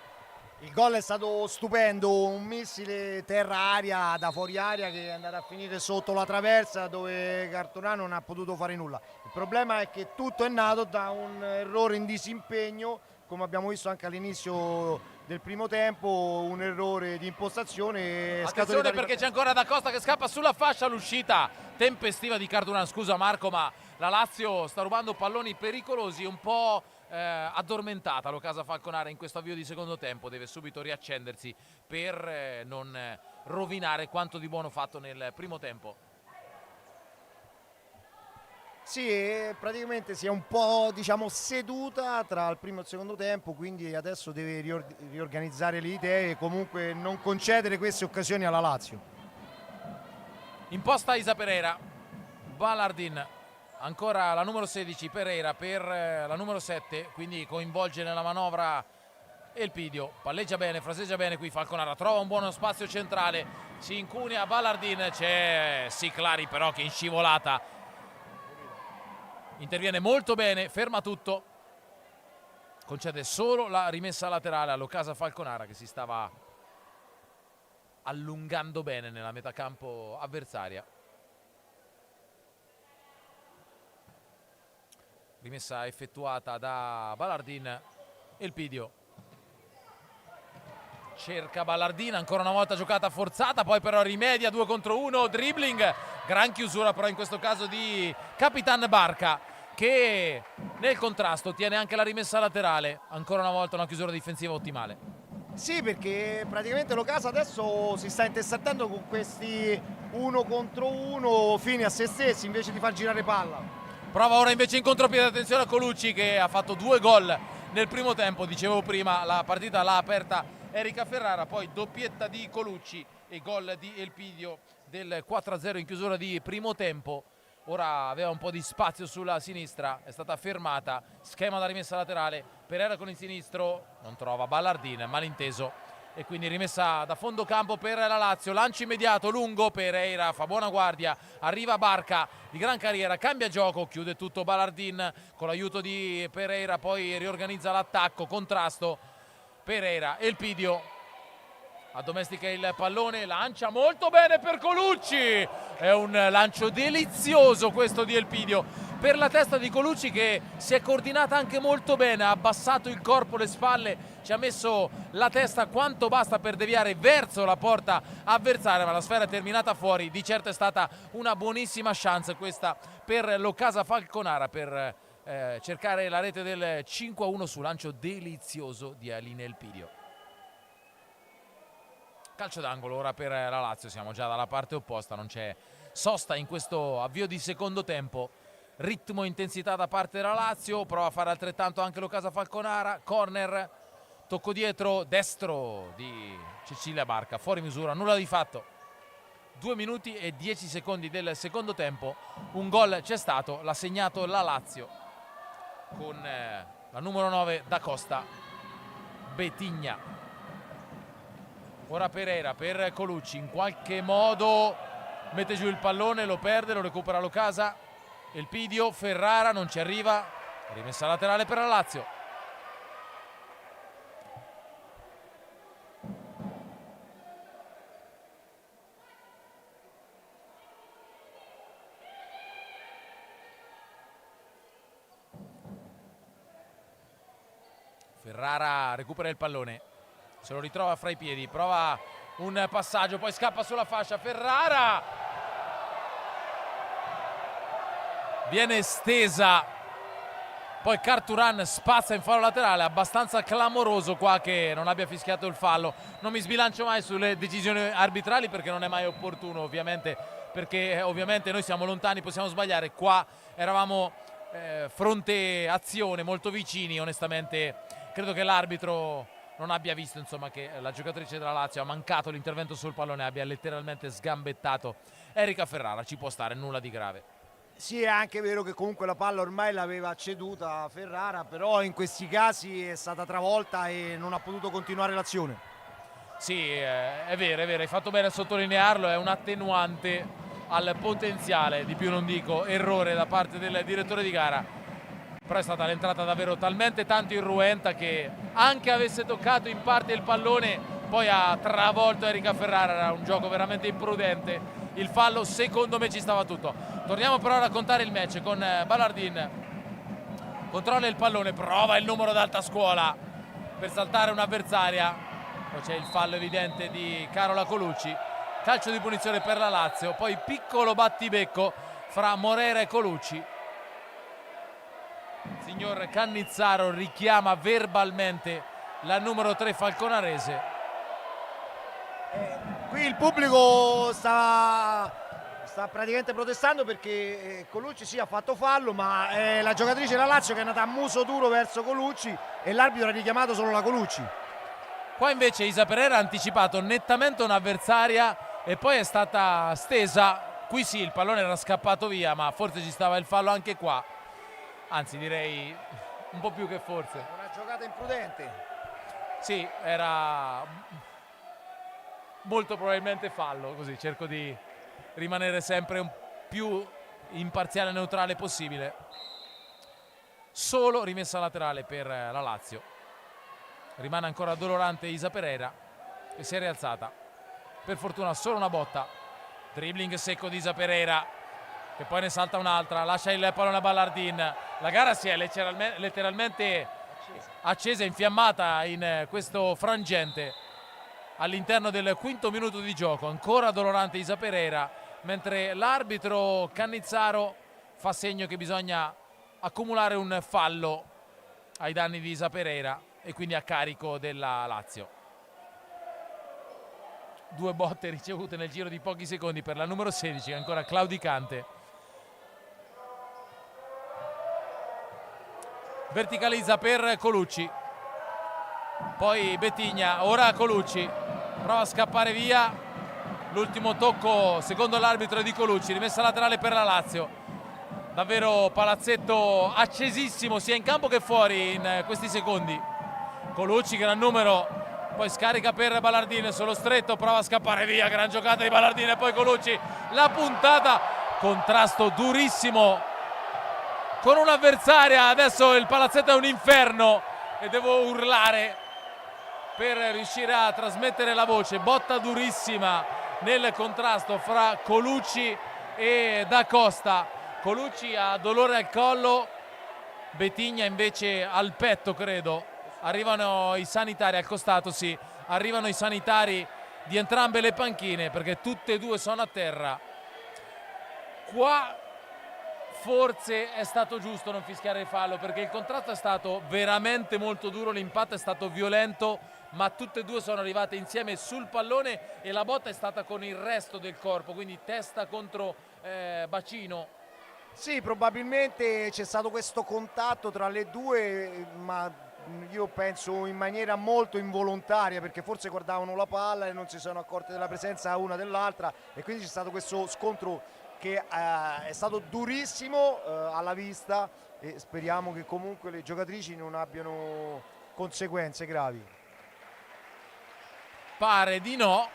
Il gol è stato stupendo, un missile terra-aria da fuori aria che è andato a finire sotto la traversa, dove Carturano non ha potuto fare nulla. Il problema è che tutto è nato da un errore in disimpegno, come abbiamo visto anche all'inizio del primo tempo, un errore di impostazione. Attenzione perché c'è ancora Da Costa che scappa sulla fascia, l'uscita tempestiva di Carturano. Scusa Marco, ma la Lazio sta rubando palloni pericolosi, un po' addormentata l'Ocasa Falconara in questo avvio di secondo tempo. Deve subito riaccendersi per non rovinare quanto di buono fatto nel primo tempo. Sì, praticamente si è un po', diciamo, seduta tra il primo e il secondo tempo, quindi adesso deve riorganizzare le idee e comunque non concedere queste occasioni alla Lazio. Imposta Isa Pereira, Ballardin, ancora la numero 16 Pereira per la numero 7, quindi coinvolge nella manovra Elpidio. Palleggia bene, fraseggia bene qui Falconara, trova un buono spazio centrale, si incunea Ballardin, c'è Siclari però che in scivolata interviene molto bene, ferma tutto, concede solo la rimessa laterale all'Ocasa Falconara, che si stava allungando bene nella metà campo avversaria. Rimessa effettuata da Ballardin. Elpidio cerca Ballardin, ancora una volta giocata forzata, poi però rimedia 2 contro 1, dribbling, gran chiusura però in questo caso di Capitan Barca, che nel contrasto tiene anche la rimessa laterale. Ancora una volta una chiusura difensiva ottimale. Sì, perché praticamente l'Ocasa adesso si sta intersettando con questi 1 contro 1 fini a se stessi invece di far girare palla. Prova ora invece in contropiede, attenzione a Colucci che ha fatto 2 gol nel primo tempo. Dicevo prima, la partita l'ha aperta Erika Ferrara, poi doppietta di Colucci e gol di Elpidio del 4-0 in chiusura di primo tempo. Ora aveva un po' di spazio sulla sinistra, è stata fermata, schema da rimessa laterale, Pereira con il sinistro, non trova Ballardin, malinteso, e quindi rimessa da fondo campo per la Lazio. Lancio immediato, lungo, Pereira fa buona guardia, arriva Barca di gran carriera, cambia gioco, chiude tutto Ballardin con l'aiuto di Pereira, poi riorganizza l'attacco, contrasto, Pereira, Elpidio addomestica il pallone, lancia molto bene per Colucci, è un lancio delizioso questo di Elpidio per la testa di Colucci, che si è coordinata anche molto bene, ha abbassato il corpo, le spalle, ci ha messo la testa quanto basta per deviare verso la porta avversaria, ma la sfera è terminata fuori. Di certo è stata una buonissima chance questa per l'Ocasa Falconara per cercare la rete del 5-1 su lancio delizioso di Aline Elpidio. Calcio d'angolo ora per la Lazio, siamo già dalla parte opposta, non c'è sosta in questo avvio di secondo tempo. Ritmo e intensità da parte della Lazio, prova a fare altrettanto anche l'Ocasa Falconara, corner tocco dietro destro di Cecilia Barca, fuori misura, nulla di fatto. 2 minuti e 10 secondi del secondo tempo, un gol c'è stato, l'ha segnato la Lazio con la numero 9 da Costa, Betigna. Ora Pereira per Colucci, in qualche modo mette giù il pallone, lo perde, lo recupera Locasa, Elpidio, Ferrara non ci arriva, rimessa laterale per la Lazio. Ferrara recupera il pallone, se lo ritrova fra i piedi, prova un passaggio, poi scappa sulla fascia, Ferrara viene stesa, poi Carturan spazza in fallo laterale, abbastanza clamoroso qua che non abbia fischiato il fallo. Non mi sbilancio mai sulle decisioni arbitrali perché non è mai opportuno, ovviamente, perché ovviamente noi siamo lontani, possiamo sbagliare. Qua eravamo fronte azione, molto vicini, onestamente credo che l'arbitro non abbia visto, insomma, che la giocatrice della Lazio ha mancato l'intervento sul pallone, abbia letteralmente sgambettato Erika Ferrara. Ci può stare, nulla di grave. Sì, è anche vero che comunque la palla ormai l'aveva ceduta Ferrara, però in questi casi è stata travolta e non ha potuto continuare l'azione. Sì, è vero, hai fatto bene a sottolinearlo, è un attenuante al potenziale, di più non dico, errore da parte del direttore di gara. Però è stata l'entrata davvero talmente tanto irruenta che anche avesse toccato in parte il pallone poi ha travolto Erika Ferrara, era un gioco veramente imprudente. Il fallo secondo me ci stava tutto. Torniamo però a raccontare il match con Ballardin, controlla il pallone, prova il numero d'alta scuola per saltare un'avversaria, poi c'è il fallo evidente di Carola Colucci, calcio di punizione per la Lazio, poi piccolo battibecco fra Morera e Colucci. Signor Cannizzaro richiama verbalmente la numero 3 falconarese. Qui il pubblico sta praticamente protestando perché Colucci sì ha fatto fallo, ma è la giocatrice della Lazio che è andata a muso duro verso Colucci e l'arbitro ha richiamato solo la Colucci. Qua invece Isa Pereira ha anticipato nettamente un'avversaria e poi è stata stesa. Qui sì, il pallone era scappato via, ma forse ci stava il fallo anche qua. Anzi, direi un po' più che forse. Una giocata imprudente. Sì, era molto probabilmente fallo, così cerco di rimanere sempre un più imparziale e neutrale possibile. Solo rimessa laterale per la Lazio. Rimane ancora dolorante Isa Pereira che si è rialzata. Per fortuna solo una botta. Dribbling secco di Isa Pereira che poi ne salta un'altra, lascia il pallone a Ballardin. La gara si è letteralmente accesa, infiammata in questo frangente all'interno del quinto minuto di gioco. Ancora dolorante Isa Pereira, mentre l'arbitro Cannizzaro fa segno che bisogna accumulare un fallo ai danni di Isa Pereira e quindi a carico della Lazio. 2 botte ricevute nel giro di pochi secondi per la numero 16, ancora claudicante. Verticalizza per Colucci, poi Betigna, ora Colucci prova a scappare via, l'ultimo tocco secondo l'arbitro di Colucci, rimessa laterale per la Lazio. Davvero palazzetto accesissimo sia in campo che fuori in questi secondi. Colucci, gran numero, poi scarica per Ballardin, solo stretto, prova a scappare via, gran giocata di Ballardin e poi Colucci, la puntata, contrasto durissimo con un'avversaria. Adesso il palazzetto è un inferno e devo urlare per riuscire a trasmettere la voce. Botta durissima nel contrasto fra Colucci e Da Costa. Colucci ha dolore al collo, Betigna invece al petto, credo. Arrivano i sanitari al costato, sì, arrivano i sanitari di entrambe le panchine perché tutte e due sono a terra. Qua forse è stato giusto non fischiare il fallo perché il contrasto è stato veramente molto duro, l'impatto è stato violento, ma tutte e due sono arrivate insieme sul pallone e la botta è stata con il resto del corpo, quindi testa contro bacino. Sì, probabilmente c'è stato questo contatto tra le due, ma io penso in maniera molto involontaria, perché forse guardavano la palla e non si sono accorte della presenza una dell'altra, e quindi c'è stato questo scontro che è stato durissimo alla vista, e speriamo che comunque le giocatrici non abbiano conseguenze gravi. Pare di no.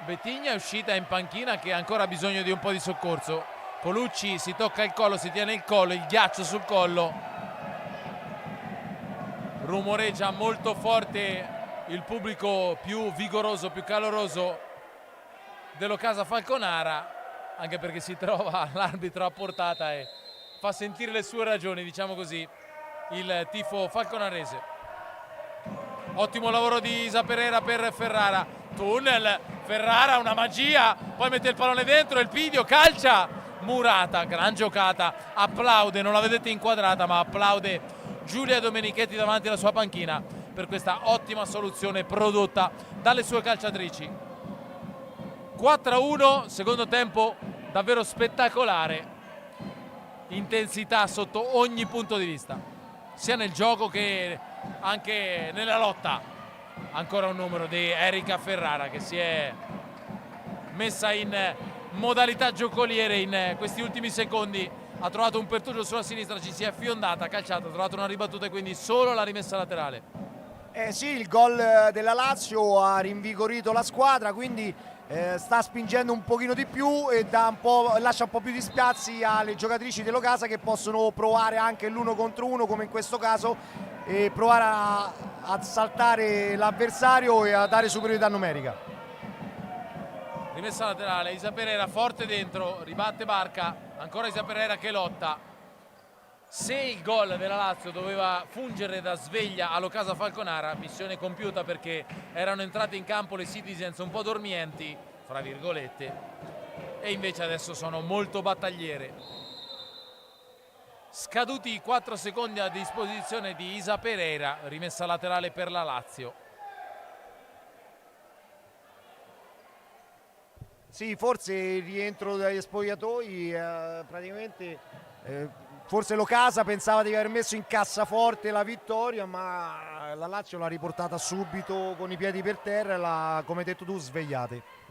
Bettigna è uscita in panchina, che ha ancora bisogno di un po' di soccorso. Colucci si tocca il collo, si tiene il collo, il ghiaccio sul collo. Rumoreggia molto forte il pubblico più vigoroso, più caloroso dell'Ocasa Falconara, anche perché si trova l'arbitro a portata e fa sentire le sue ragioni, diciamo così, il tifo falconarese. Ottimo lavoro di Isa Pereira per Ferrara. Tunnel, Ferrara, una magia, poi mette il pallone dentro, il Pidio calcia, Murata, gran giocata, applaude, non la vedete inquadrata, ma applaude Giulia Domenichetti davanti alla sua panchina per questa ottima soluzione prodotta dalle sue calciatrici. 4-1, secondo tempo davvero spettacolare, intensità sotto ogni punto di vista, sia nel gioco che anche nella lotta. Ancora un numero di Erika Ferrara, che si è messa in modalità giocoliere in questi ultimi secondi, ha trovato un pertugio sulla sinistra, ci si è fiondata, calciata, ha trovato una ribattuta e quindi solo la rimessa laterale. Sì, il gol della Lazio ha rinvigorito la squadra, quindi sta spingendo un pochino di più e lascia un po' più di spazi alle giocatrici dell'Ocasa, che possono provare anche l'1 contro 1 come in questo caso, e provare a saltare l'avversario e a dare superiorità numerica. Rimessa laterale, Isa Pereira forte dentro, ribatte Barca, ancora Isa Pereira che lotta. Se il gol della Lazio doveva fungere da sveglia all'Ocasa Falconara, missione compiuta, perché erano entrate in campo le Citizens un po' dormienti, fra virgolette, e invece adesso sono molto battagliere. Scaduti i 4 secondi a disposizione di Isa Pereira, rimessa laterale per la Lazio. Sì, forse il rientro dagli spogliatoi, praticamente forse l'Ocasa pensava di aver messo in cassaforte la vittoria, ma la Lazio l'ha riportata subito con i piedi per terra e l'ha, come hai detto tu, svegliate.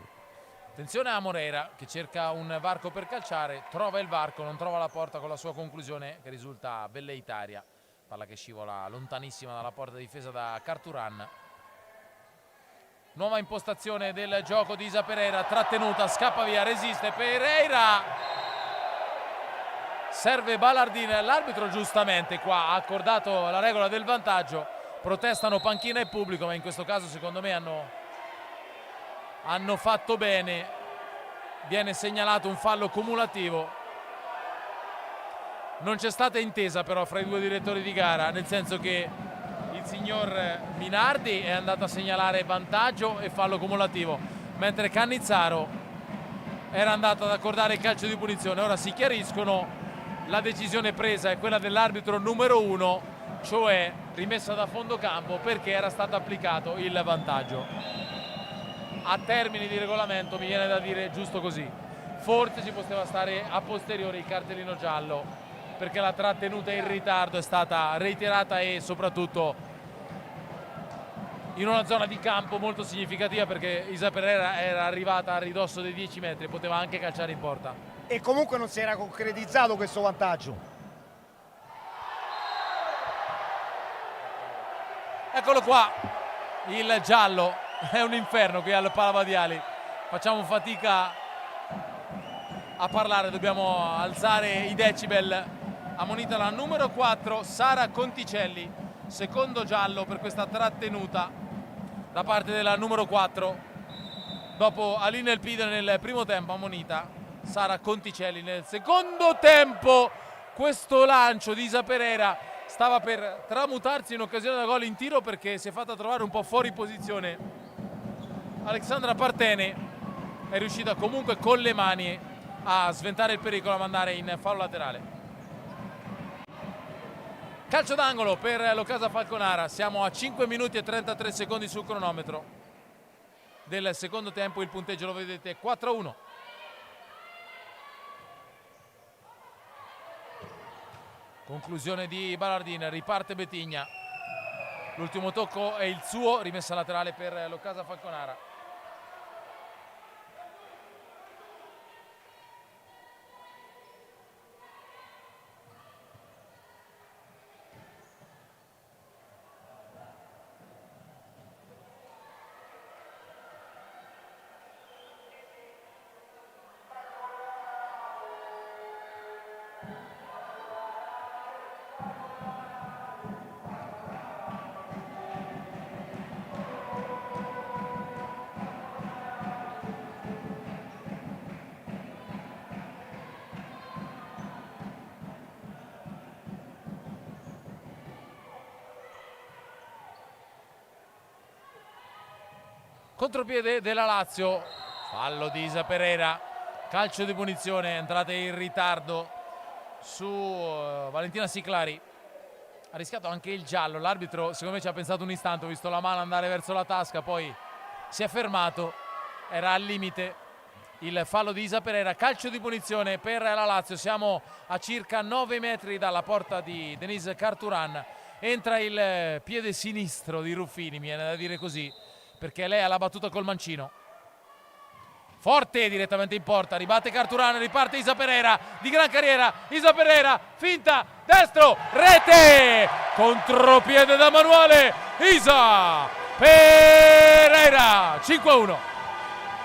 Attenzione a Moreira, che cerca un varco per calciare, trova il varco, non trova la porta con la sua conclusione che risulta velleitaria. Palla che scivola lontanissima dalla porta difesa da Carturan. Nuova impostazione del gioco di Isa Pereira, trattenuta, scappa via, resiste Pereira. Serve Ballardin, l'arbitro giustamente qua ha accordato la regola del vantaggio. Protestano panchina e pubblico, ma in questo caso secondo me hanno fatto bene. Viene segnalato un fallo cumulativo. Non c'è stata intesa però fra i due direttori di gara, nel senso che il signor Minardi è andato a segnalare vantaggio e fallo cumulativo, mentre Cannizzaro era andato ad accordare il calcio di punizione. Ora si chiariscono, la decisione presa è quella dell'arbitro numero 1, cioè rimessa da fondo campo, perché era stato applicato il vantaggio. A termini di regolamento mi viene da dire giusto così. Forse ci poteva stare a posteriori il cartellino giallo, perché la trattenuta in ritardo è stata reiterata e soprattutto in una zona di campo molto significativa, perché Isa Pereira era arrivata a ridosso dei 10 metri e poteva anche calciare in porta. E comunque non si era concretizzato questo vantaggio. Eccolo qua, il giallo. È un inferno qui al Palavadiali. Facciamo fatica a parlare, dobbiamo alzare i decibel. Ammonita la numero 4, Sara Conticelli. Secondo giallo per questa trattenuta da parte della numero 4. Dopo Alina Elpide nel primo tempo, ammonita Sara Conticelli nel secondo tempo. Questo lancio di Isa Pereira stava per tramutarsi in occasione da gol in tiro, perché si è fatta trovare un po' fuori posizione Alexandra Partene. È riuscita comunque con le mani a sventare il pericolo, a mandare in fallo laterale. Calcio d'angolo per l'Ocasa Falconara. Siamo a 5 minuti e 33 secondi sul cronometro del secondo tempo. Il punteggio lo vedete 4-1. Conclusione di Ballardin, riparte Betigna. L'ultimo tocco è il suo, rimessa laterale per l'Occasa Falconara. Contropiede della Lazio, fallo di Isa Pereira, calcio di punizione, entrate in ritardo su Valentina Siclari, ha rischiato anche il giallo, l'arbitro secondo me ci ha pensato un istante, ho visto la mano andare verso la tasca, poi si è fermato, era al limite il fallo di Isa Pereira, calcio di punizione per la Lazio, siamo a circa 9 metri dalla porta di Denise Carturan, entra il piede sinistro di Ruffini, mi viene da dire così, perché lei ha la battuta col mancino. Forte direttamente in porta, ribatte Carturana, riparte Isa Pereira, di gran carriera, Isa Pereira, finta, destro, rete, contropiede da manuale, Isa Pereira, 5-1.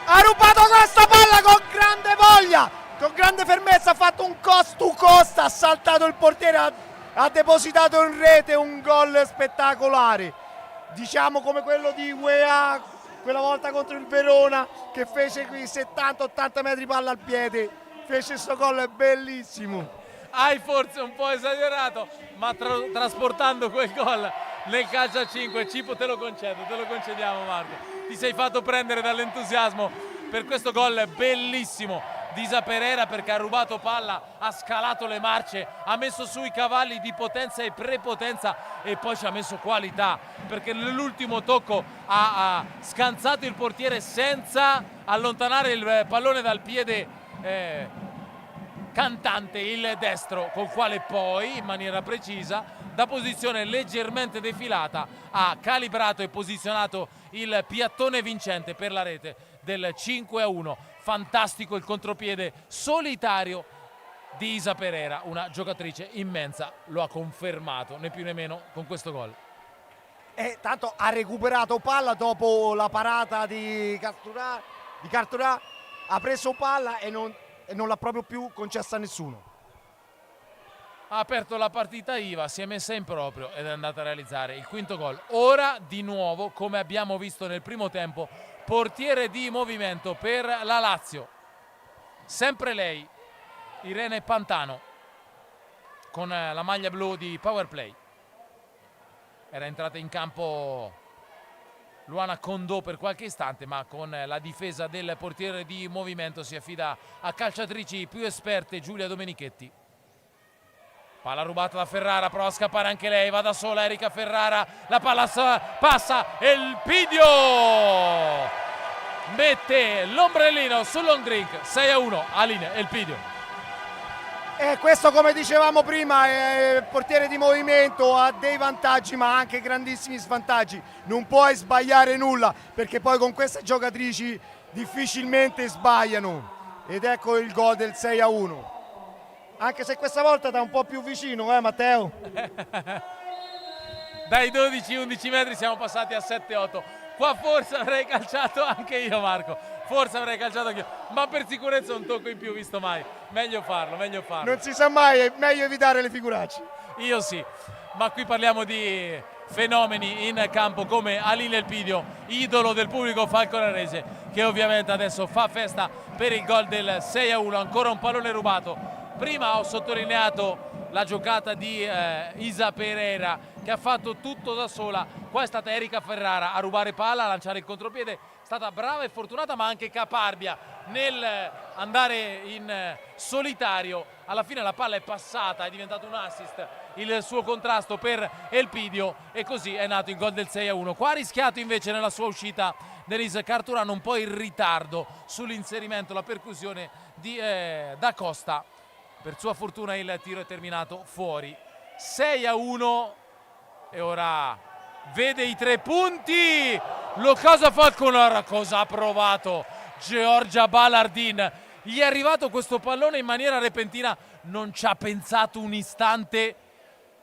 Ha rubato questa palla con grande voglia, con grande fermezza, ha fatto un cost to cost, ha saltato il portiere, ha depositato in rete un gol spettacolare. Diciamo come quello di UEA quella volta contro il Verona, che fece qui 70-80 metri palla al piede, fece questo gol, è bellissimo. Hai forse un po' esagerato, ma trasportando quel gol nel calcio a 5, Cipo te lo concedo, te lo concediamo Marco, ti sei fatto prendere dall'entusiasmo per questo gol bellissimo di Isa Pereira, perché ha rubato palla, ha scalato le marce, ha messo su i cavalli di potenza e prepotenza e poi ci ha messo qualità, perché nell'ultimo tocco ha scansato il portiere senza allontanare il pallone dal piede cantante, il destro, col quale poi in maniera precisa, da posizione leggermente defilata, ha calibrato e posizionato il piattone vincente per la rete del 5-1. Fantastico il contropiede solitario di Isa Pereira, una giocatrice immensa, lo ha confermato né più né meno con questo gol. Tanto ha recuperato palla dopo la parata di Carturà, ha preso palla e non l'ha proprio più concessa a nessuno. Ha aperto la partita Iva, si è messa in proprio ed è andata a realizzare il quinto gol. Ora di nuovo, come abbiamo visto nel primo tempo, portiere di movimento per la Lazio, sempre lei, Irene Pantano, con la maglia blu di Power Play. Era entrata in campo Luana Condò per qualche istante, ma con la difesa del portiere di movimento si affida a calciatrici più esperte, Giulia Domenichetti. Palla rubata da Ferrara, prova a scappare anche lei, va da sola Erika Ferrara, la palla passa e il Pidio mette l'ombrellino sul long drink, 6-1 a linea El Pidio. E questo, come dicevamo prima, è il portiere di movimento, ha dei vantaggi ma anche grandissimi svantaggi, non puoi sbagliare nulla perché poi con queste giocatrici difficilmente sbagliano, ed ecco il gol del 6-1. Anche se questa volta da un po' più vicino, Matteo? Dai 12-11 metri siamo passati a 7-8. Qua forse avrei calciato anche io, Marco. Forse avrei calciato anche io. Ma per sicurezza un tocco in più visto mai. Meglio farlo, meglio farlo. Non si sa mai, è meglio evitare le figuracce. Io sì. Ma qui parliamo di fenomeni in campo come Aline Elpidio, idolo del pubblico falconarese, che ovviamente adesso fa festa per il gol del 6-1. Ancora un pallone rubato. Prima ho sottolineato la giocata di Isa Pereira, che ha fatto tutto da sola. Qua è stata Erika Ferrara a rubare palla, a lanciare il contropiede. È stata brava e fortunata, ma anche caparbia nel andare in solitario. Alla fine la palla è passata, è diventato un assist il suo contrasto per Elpidio e così è nato il gol del 6-1. Qua ha rischiato invece nella sua uscita Denise Carturano, un po' in ritardo sull'inserimento, la percussione di Da Costa. Per sua fortuna il tiro è terminato fuori 6-1 e ora vede i 3 punti. L'Ocasa Falconara, cosa ha provato Giorgia Ballardin? Gli è arrivato questo pallone in maniera repentina, non ci ha pensato un istante.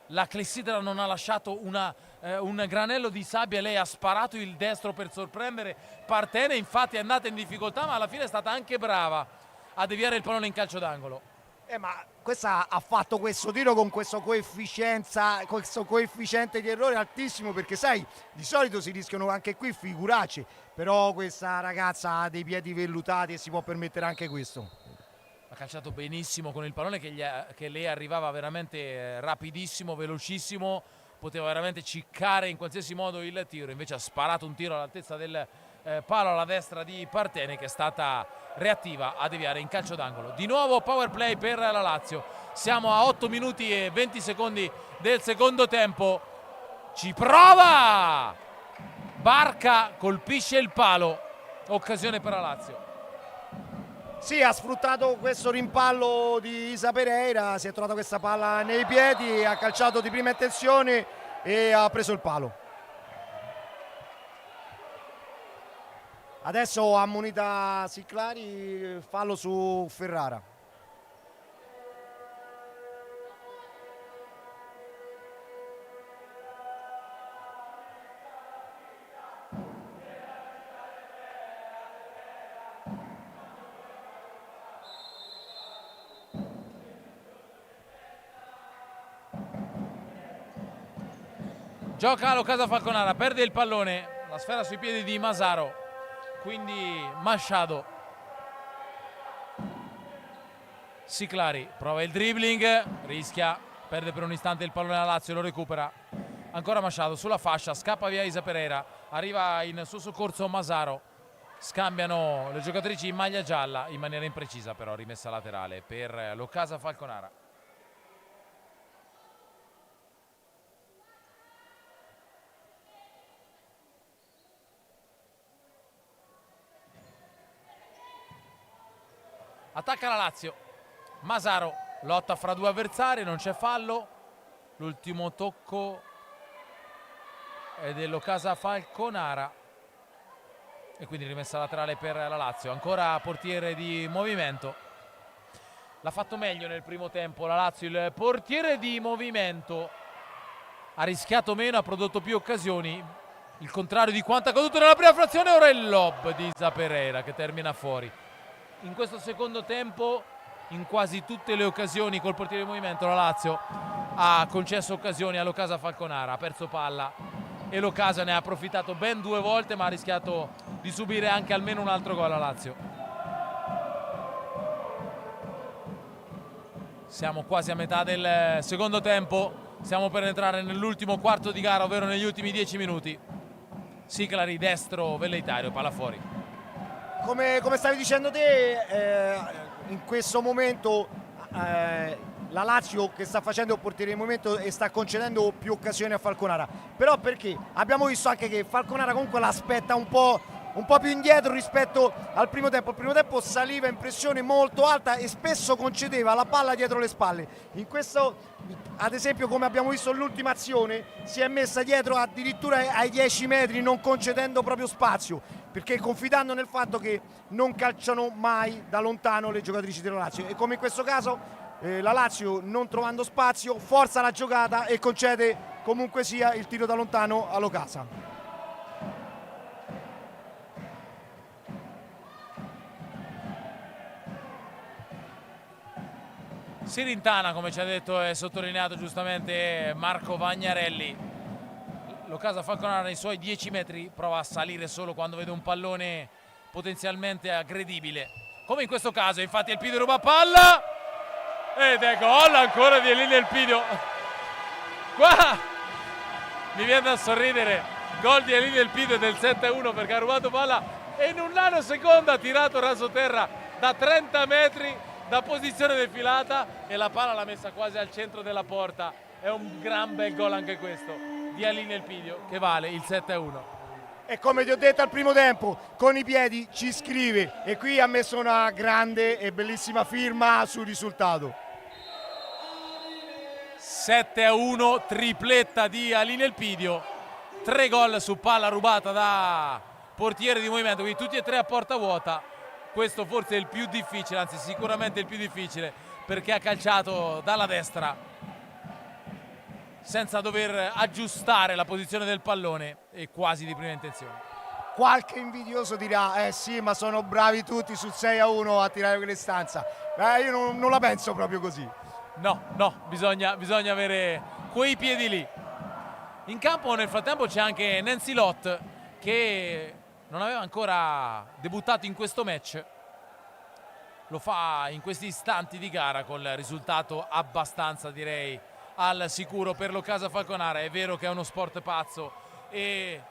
La clessidra non ha lasciato un granello di sabbia, lei ha sparato il destro per sorprendere Partene, infatti è andata in difficoltà, ma alla fine è stata anche brava a deviare il pallone in calcio d'angolo. Ma questa ha fatto questo tiro con questo coefficiente di errore altissimo, perché sai, di solito si rischiano anche qui figuracce, però questa ragazza ha dei piedi vellutati e si può permettere anche questo. Ha calciato benissimo con il pallone che lei arrivava veramente rapidissimo, velocissimo, poteva veramente ciccare in qualsiasi modo il tiro, invece ha sparato un tiro all'altezza del palo alla destra di Partene, che è stata reattiva a deviare in calcio d'angolo. Di nuovo power play per la Lazio, siamo a 8 minuti e 20 secondi del secondo tempo, ci prova Barca, colpisce il palo, occasione per la Lazio. Sì, ha sfruttato questo rimpallo di Isa Pereira, si è trovata questa palla nei piedi, ha calciato di prima intenzione e ha preso il palo. Adesso ammonita Siclari, fallo su Ferrara. Gioca l'Ocasa Falconara, perde il pallone, la sfera sui piedi di Masaro, quindi Machado. Siclari prova il dribbling, rischia, perde per un istante il pallone alla Lazio, lo recupera. Ancora Machado sulla fascia, scappa via Isa Pereira, arriva in suo soccorso Masaro. Scambiano le giocatrici in maglia gialla in maniera imprecisa, però rimessa laterale per l'Ocasa Falconara. Attacca la Lazio, Masaro lotta fra due avversari, non c'è fallo, l'ultimo tocco è dell'Ocasa Falconara e quindi rimessa laterale per la Lazio. Ancora portiere di movimento, l'ha fatto meglio nel primo tempo la Lazio, il portiere di movimento ha rischiato meno, ha prodotto più occasioni, il contrario di quanto accaduto nella prima frazione. Ora il lob di Isa Pereira che termina fuori. In questo secondo tempo, in quasi tutte le occasioni col portiere di movimento, la Lazio ha concesso occasioni all'Ocasa Falconara, ha perso palla e l'Ocasa ne ha approfittato ben 2 volte, ma ha rischiato di subire anche almeno un altro gol la Lazio. Siamo quasi a metà del secondo tempo, stiamo per entrare nell'ultimo quarto di gara, ovvero negli ultimi 10 minuti. Siclari destro velleitario, palla fuori. Come stavi dicendo te, in questo momento la Lazio che sta facendo il portiere di movimento e sta concedendo più occasioni a Falconara, però perché abbiamo visto anche che Falconara comunque l'aspetta un po' più indietro rispetto al primo tempo. Il primo tempo saliva in pressione molto alta e spesso concedeva la palla dietro le spalle. In questo, ad esempio, come abbiamo visto nell'ultima azione, si è messa dietro addirittura ai 10 metri, non concedendo proprio spazio, perché confidando nel fatto che non calciano mai da lontano le giocatrici della Lazio, e come in questo caso la Lazio, non trovando spazio, forza la giocata e concede comunque sia il tiro da lontano all'Ocasa. Si rintana, come ci ha detto e sottolineato giustamente Marco Vagnarelli. L'Ocasa Falconara nei suoi 10 metri prova a salire solo quando vede un pallone potenzialmente aggredibile, come in questo caso. Infatti Elpidio ruba palla ed è gol ancora di Elina Elpidio. Qua mi viene da sorridere, gol di Elina Elpidio del 7-1 perché ha rubato palla e in un nanosecondo ha tirato rasoterra da 30 metri da posizione defilata e la palla l'ha messa quasi al centro della porta. È un gran bel gol anche questo di Elina Elpidio che vale il 7-1. E come ti ho detto al primo tempo, con i piedi ci scrive, e qui ha messo una grande e bellissima firma sul risultato. 7-1, tripletta di Alin Elpidio, 3 gol su palla rubata da portiere di movimento, quindi tutti e 3 a porta vuota. Questo forse è il più difficile, anzi sicuramente il più difficile, perché ha calciato dalla destra senza dover aggiustare la posizione del pallone e quasi di prima intenzione. Qualche invidioso dirà, sì, ma sono bravi tutti sul 6-1 a tirare quell'istanza. Io non la penso proprio così. No, bisogna avere quei piedi lì. In campo nel frattempo c'è anche Nancy Lott, che non aveva ancora debuttato in questo match. Lo fa in questi istanti di gara col risultato abbastanza, direi, al sicuro per l'Occasa Falconara. È vero che è uno sport pazzo e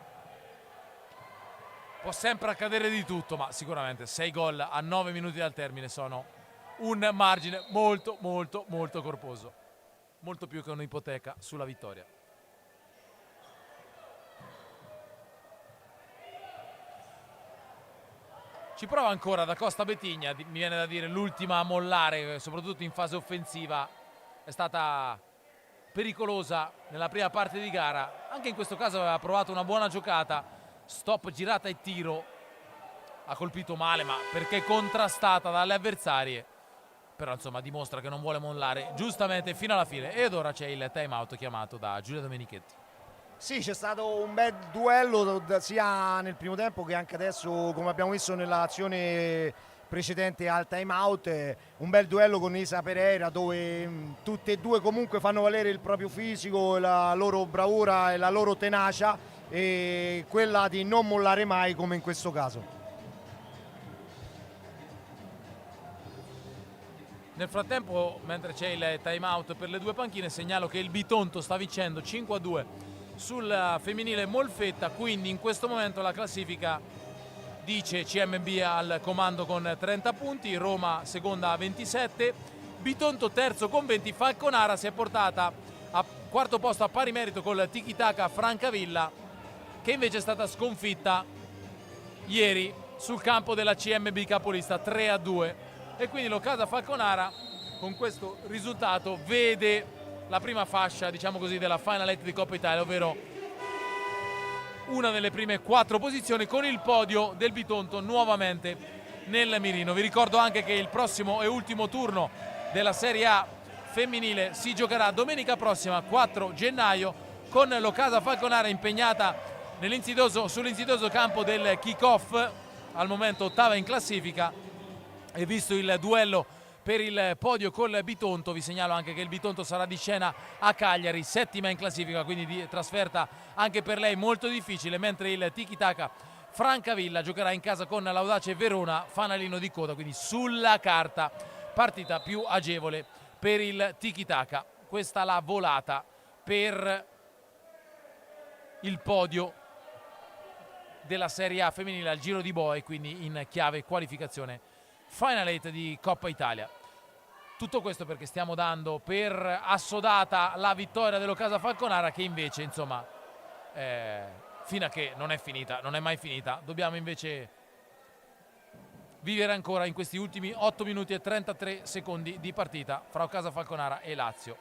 può sempre accadere di tutto, ma sicuramente 6 gol a 9 minuti dal termine sono un margine molto corposo, molto più che un'ipoteca sulla vittoria. Ci prova ancora da Costa Betigna, mi viene da dire l'ultima a mollare, soprattutto in fase offensiva, è stata pericolosa nella prima parte di gara. Anche in questo caso aveva provato una buona giocata, stop, girata e tiro, ha colpito male ma perché contrastata dalle avversarie, però insomma dimostra che non vuole mollare giustamente fino alla fine. Ed ora c'è il time out chiamato da Giulia Domenichetti. Sì, c'è stato un bel duello sia nel primo tempo che anche adesso, come abbiamo visto nell'azione precedente al time out, un bel duello con Isa Pereira, dove tutte e due comunque fanno valere il proprio fisico, la loro bravura e la loro tenacia, e quella di non mollare mai come in questo caso. Nel frattempo, mentre c'è il time out per le due panchine, segnalo che il Bitonto sta vincendo 5-2 sul femminile Molfetta, quindi in questo momento la classifica dice CMB al comando con 30 punti, Roma seconda a 27, Bitonto terzo con 20, Falconara si è portata a quarto posto a pari merito col Tiki Taka Francavilla, che invece è stata sconfitta ieri sul campo della CMB capolista 3-2, e quindi l'Occasa Falconara con questo risultato vede la prima fascia, diciamo così, della Final 8 di Coppa Italia, ovvero una delle prime 4 posizioni, con il podio del Bitonto nuovamente nel mirino. Vi ricordo anche che il prossimo e ultimo turno della Serie A femminile si giocherà domenica prossima, 4 gennaio, con l'Occasa Falconara impegnata sull'insidioso campo del kick-off, al momento ottava in classifica, e visto il duello per il podio col Bitonto, vi segnalo anche che il Bitonto sarà di scena a Cagliari, settima in classifica, quindi di trasferta anche per lei molto difficile, mentre il Tiki Taka Francavilla giocherà in casa con l'Audace Verona, fanalino di coda, quindi sulla carta partita più agevole per il Tiki Taka. Questa la volata per il podio della Serie A femminile al Giro di Boa, e quindi in chiave qualificazione Final 8 di Coppa Italia. Tutto questo perché stiamo dando per assodata la vittoria dell'Occasa Falconara, che invece, insomma, fino a che non è finita, non è mai finita, dobbiamo invece vivere ancora in questi ultimi 8 minuti e 33 secondi di partita fra Occasa Falconara e Lazio.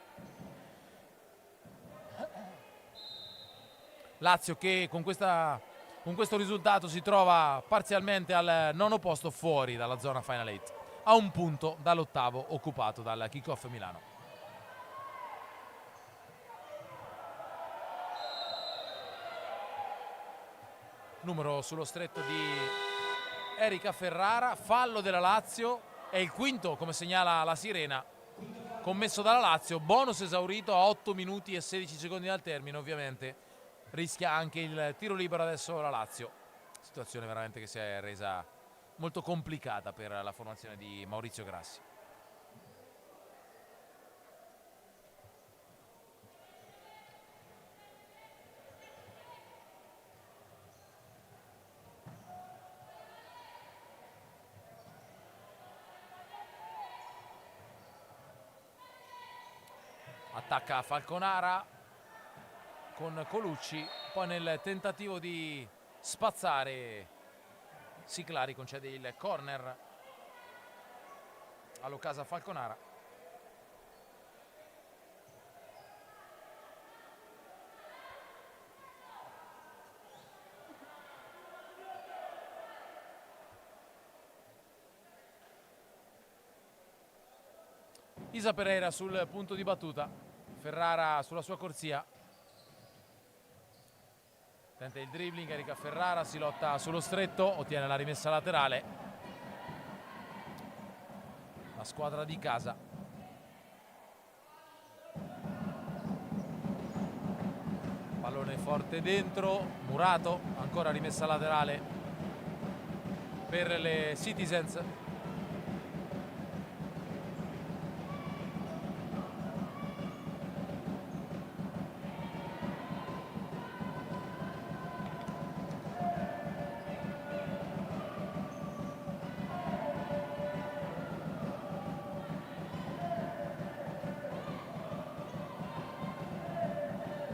Lazio che con questo risultato si trova parzialmente al nono posto, fuori dalla zona Final 8, a un punto dall'ottavo occupato dal Kick-Off Milano. Numero sullo stretto di Erika Ferrara, fallo della Lazio, è il quinto, come segnala la sirena, commesso dalla Lazio, bonus esaurito a 8 minuti e 16 secondi dal termine. Ovviamente rischia anche il tiro libero adesso la Lazio, situazione veramente che si è resa molto complicata per la formazione di Maurizio Grassi. Attacca Falconara con Colucci, poi nel tentativo di spazzare Siclari concede il corner all'Occasa Falconara. Isa Pereira sul punto di battuta, Ferrara sulla sua corsia, tenta il dribbling, Erika Ferrara si lotta sullo stretto, ottiene la rimessa laterale, la squadra di casa. Pallone forte dentro, Murato, ancora rimessa laterale per le Citizens.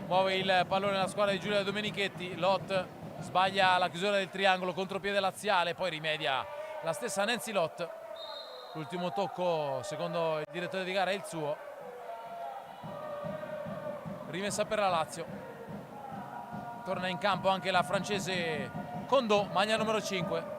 Muove il pallone la squadra di Giulia Domenichetti, Lot sbaglia la chiusura del triangolo, contropiede laziale, poi rimedia la stessa Nancy Lot. L'ultimo tocco, secondo il direttore di gara, è il suo. Rimessa per la Lazio. Torna in campo anche la francese Condò, maglia numero 5.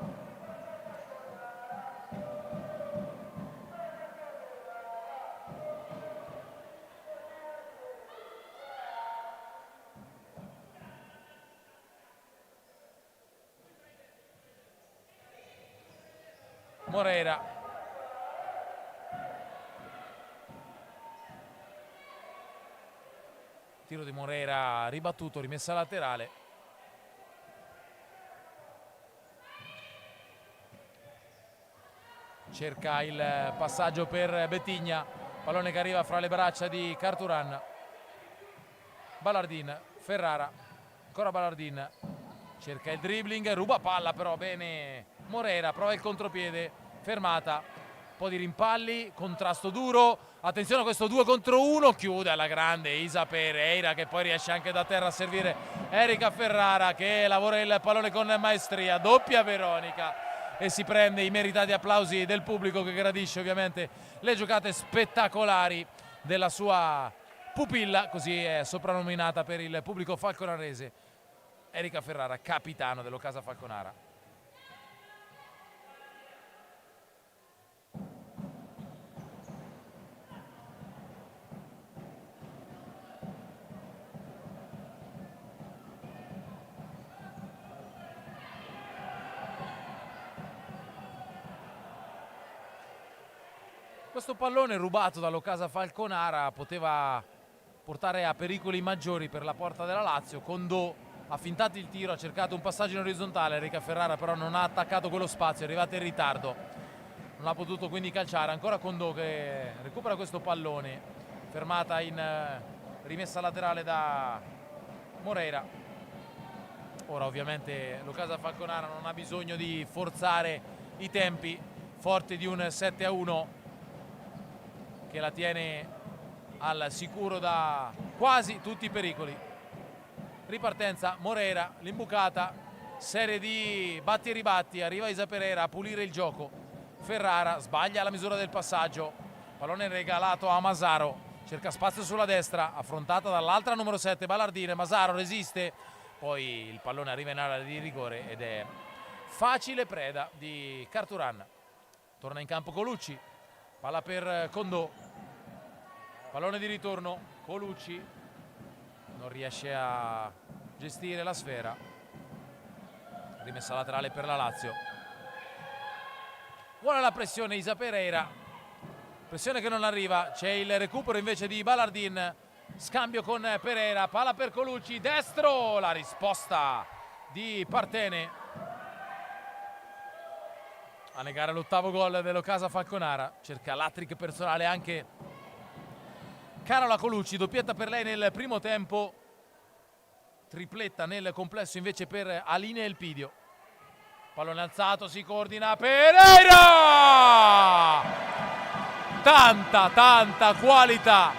Moreira, tiro di Moreira ribattuto, rimessa laterale. Cerca il passaggio per Bettigna, pallone che arriva fra le braccia di Carturan. Ballardin, Ferrara, ancora Ballardin, cerca il dribbling, ruba palla però bene Moreira, prova il contropiede, fermata, un po' di rimpalli, contrasto duro, attenzione a questo 2 contro 1, chiude alla grande Isa Pereira che poi riesce anche da terra a servire Erika Ferrara che lavora il pallone con maestria, doppia Veronica e si prende i meritati applausi del pubblico che gradisce ovviamente le giocate spettacolari della sua pupilla, così è soprannominata per il pubblico falconarese Erika Ferrara, capitano dell'Ocasa Falconara. Questo pallone rubato dall'Ocasa Falconara poteva portare a pericoli maggiori per la porta della Lazio. Condò ha fintato il tiro, ha cercato un passaggio in orizzontale, Erika Ferrara però non ha attaccato quello spazio, è arrivata in ritardo, non ha potuto quindi calciare. Ancora Condò che recupera questo pallone, fermata in rimessa laterale da Moreira. Ora ovviamente l'Ocasa Falconara non ha bisogno di forzare i tempi, forte di un 7-1 che la tiene al sicuro da quasi tutti i pericoli. Ripartenza, Moreira, l'imbucata, serie di batti e ribatti, arriva Isa Pereira a pulire il gioco. Ferrara sbaglia la misura del passaggio, pallone regalato a Masaro, cerca spazio sulla destra, affrontata dall'altra numero 7 Ballardin, Masaro resiste, poi il pallone arriva in area di rigore ed è facile preda di Carturan. Torna in campo Colucci, palla per Condò, pallone di ritorno, Colucci non riesce a gestire la sfera, rimessa laterale per la Lazio. Vuole la pressione Isa Pereira, pressione che non arriva, c'è il recupero invece di Ballardin, scambio con Pereira, palla per Colucci, destro, la risposta di Partene a negare l'ottavo gol dell'Ocasa Falconara. Cerca l'hat-trick personale anche Carola Colucci, doppietta per lei nel primo tempo, tripletta nel complesso invece per Aline Elpidio. Pallone alzato, si coordina Pereira, tanta qualità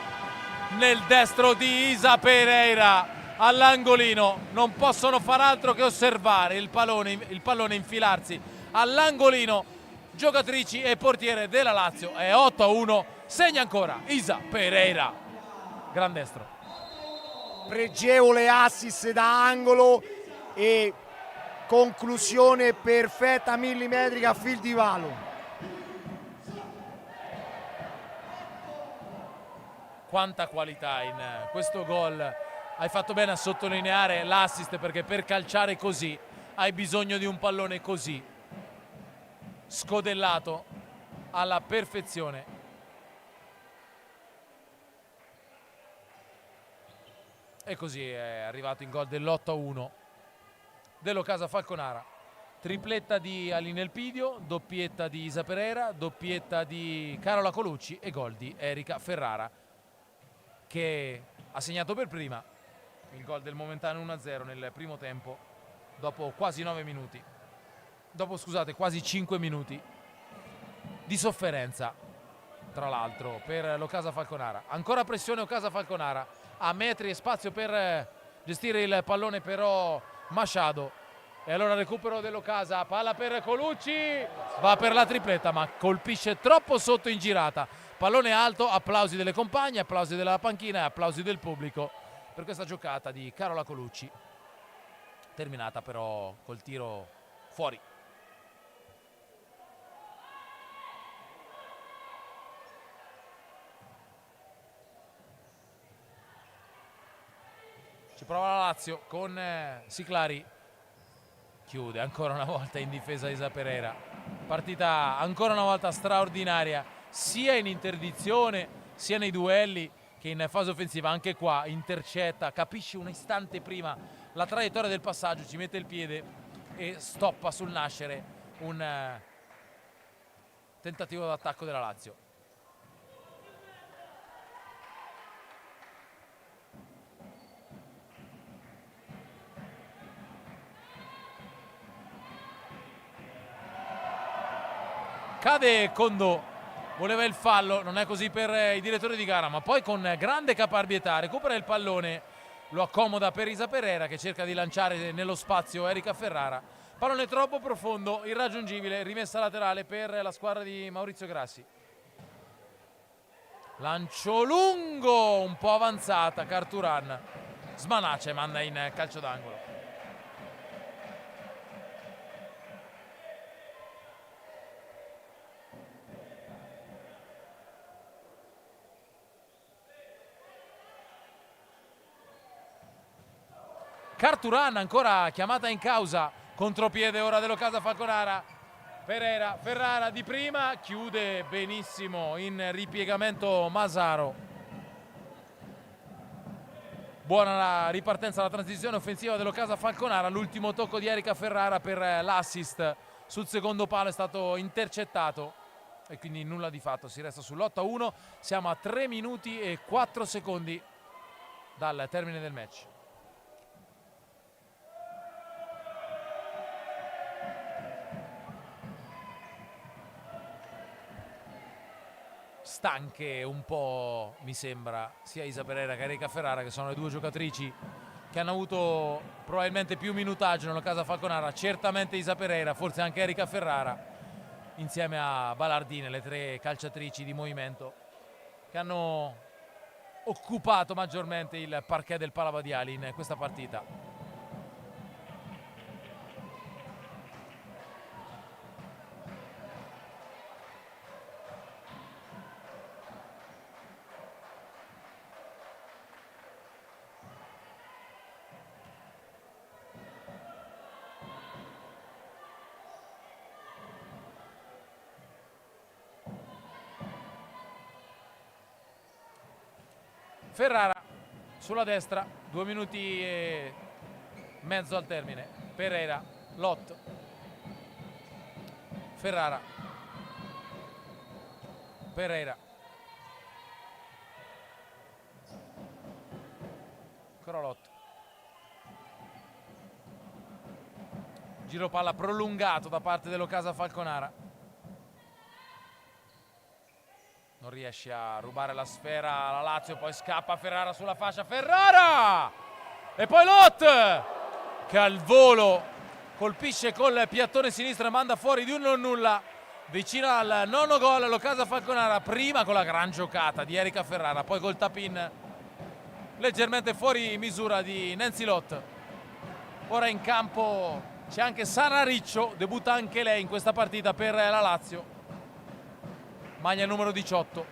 nel destro di Isa Pereira all'angolino, non possono far altro che osservare il pallone infilarsi all'angolino. Giocatrici e portiere della Lazio, è 8-1, segna ancora Isa Pereira, gran destro, pregevole assist da angolo e conclusione perfetta millimetrica a fil di valo. quanta qualità in questo gol. Hai fatto bene a sottolineare l'assist, perché per calciare così hai bisogno di un pallone così, scodellato alla perfezione. E così è arrivato il gol dell'8-1 dell'Ocasa Falconara. Tripletta di Aline Elpidio, doppietta di Isa Pereira, doppietta di Carola Colucci e gol di Erika Ferrara, che ha segnato per prima il gol del momentaneo 1-0 nel primo tempo, dopo quasi 9 minuti. Dopo, scusate, quasi 5 minuti di sofferenza, tra l'altro, per l'Ocasa Falconara. Ancora pressione Ocasa Falconara, a metri e spazio per gestire il pallone però Machado. E allora recupero dell'Ocasa, palla per Colucci, va per la tripletta ma colpisce troppo sotto in girata. Pallone alto, applausi delle compagne, applausi della panchina e applausi del pubblico per questa giocata di Carola Colucci, terminata però col tiro fuori. Ci prova la Lazio con Siclari, chiude ancora una volta in difesa Isa Pereira. Partita ancora una volta straordinaria, sia in interdizione sia nei duelli che in fase offensiva. Anche qua intercetta, capisce un istante prima la traiettoria del passaggio, ci mette il piede e stoppa sul nascere un tentativo d'attacco della Lazio. Cade Condò, voleva il fallo, non è così per i direttori di gara, ma poi con grande caparbietà recupera il pallone, lo accomoda per Isa Pereira che cerca di lanciare nello spazio Erika Ferrara. Pallone troppo profondo, irraggiungibile, rimessa laterale per la squadra di Maurizio Grassi. Lancio lungo, un po' avanzata, Carturan smanaccia e manda in calcio d'angolo. Carturan ancora chiamata in causa, contropiede ora dell'Ocasa Falconara. Pereira, Ferrara di prima, chiude benissimo in ripiegamento Masaro. Buona la ripartenza, la transizione offensiva dell'Ocasa Falconara. L'ultimo tocco di Erika Ferrara per l'assist sul secondo palo è stato intercettato e quindi nulla di fatto, si resta sull'8-1. Siamo a 3 minuti e 4 secondi dal termine del match. Stanche un po', mi sembra, sia Isa Pereira che Erika Ferrara, che sono le due giocatrici che hanno avuto probabilmente più minutaggio nell'Ocasa Falconara. Certamente Isa Pereira, forse anche Erika Ferrara, insieme a Balardine, le tre calciatrici di movimento che hanno occupato maggiormente il parquet del Palabadiali in questa partita. Ferrara sulla destra, 2 minuti e mezzo al termine. Pereira, Lot, Ferrara, Pereira, ancora Lot. Giro palla prolungato da parte dell'Ocasa Falconara. Non riesce a rubare la sfera alla Lazio, poi scappa Ferrara sulla fascia, Ferrara! E poi Lot, che al volo colpisce col piattone sinistro e manda fuori di un non nulla, vicino al nono gol l'Ocasa Falconara, prima con la gran giocata di Erika Ferrara, poi col tap-in leggermente fuori misura di Nancy Lot. Ora in campo c'è anche Sara Riccio, debutta anche lei in questa partita per la Lazio. Maglia numero 18.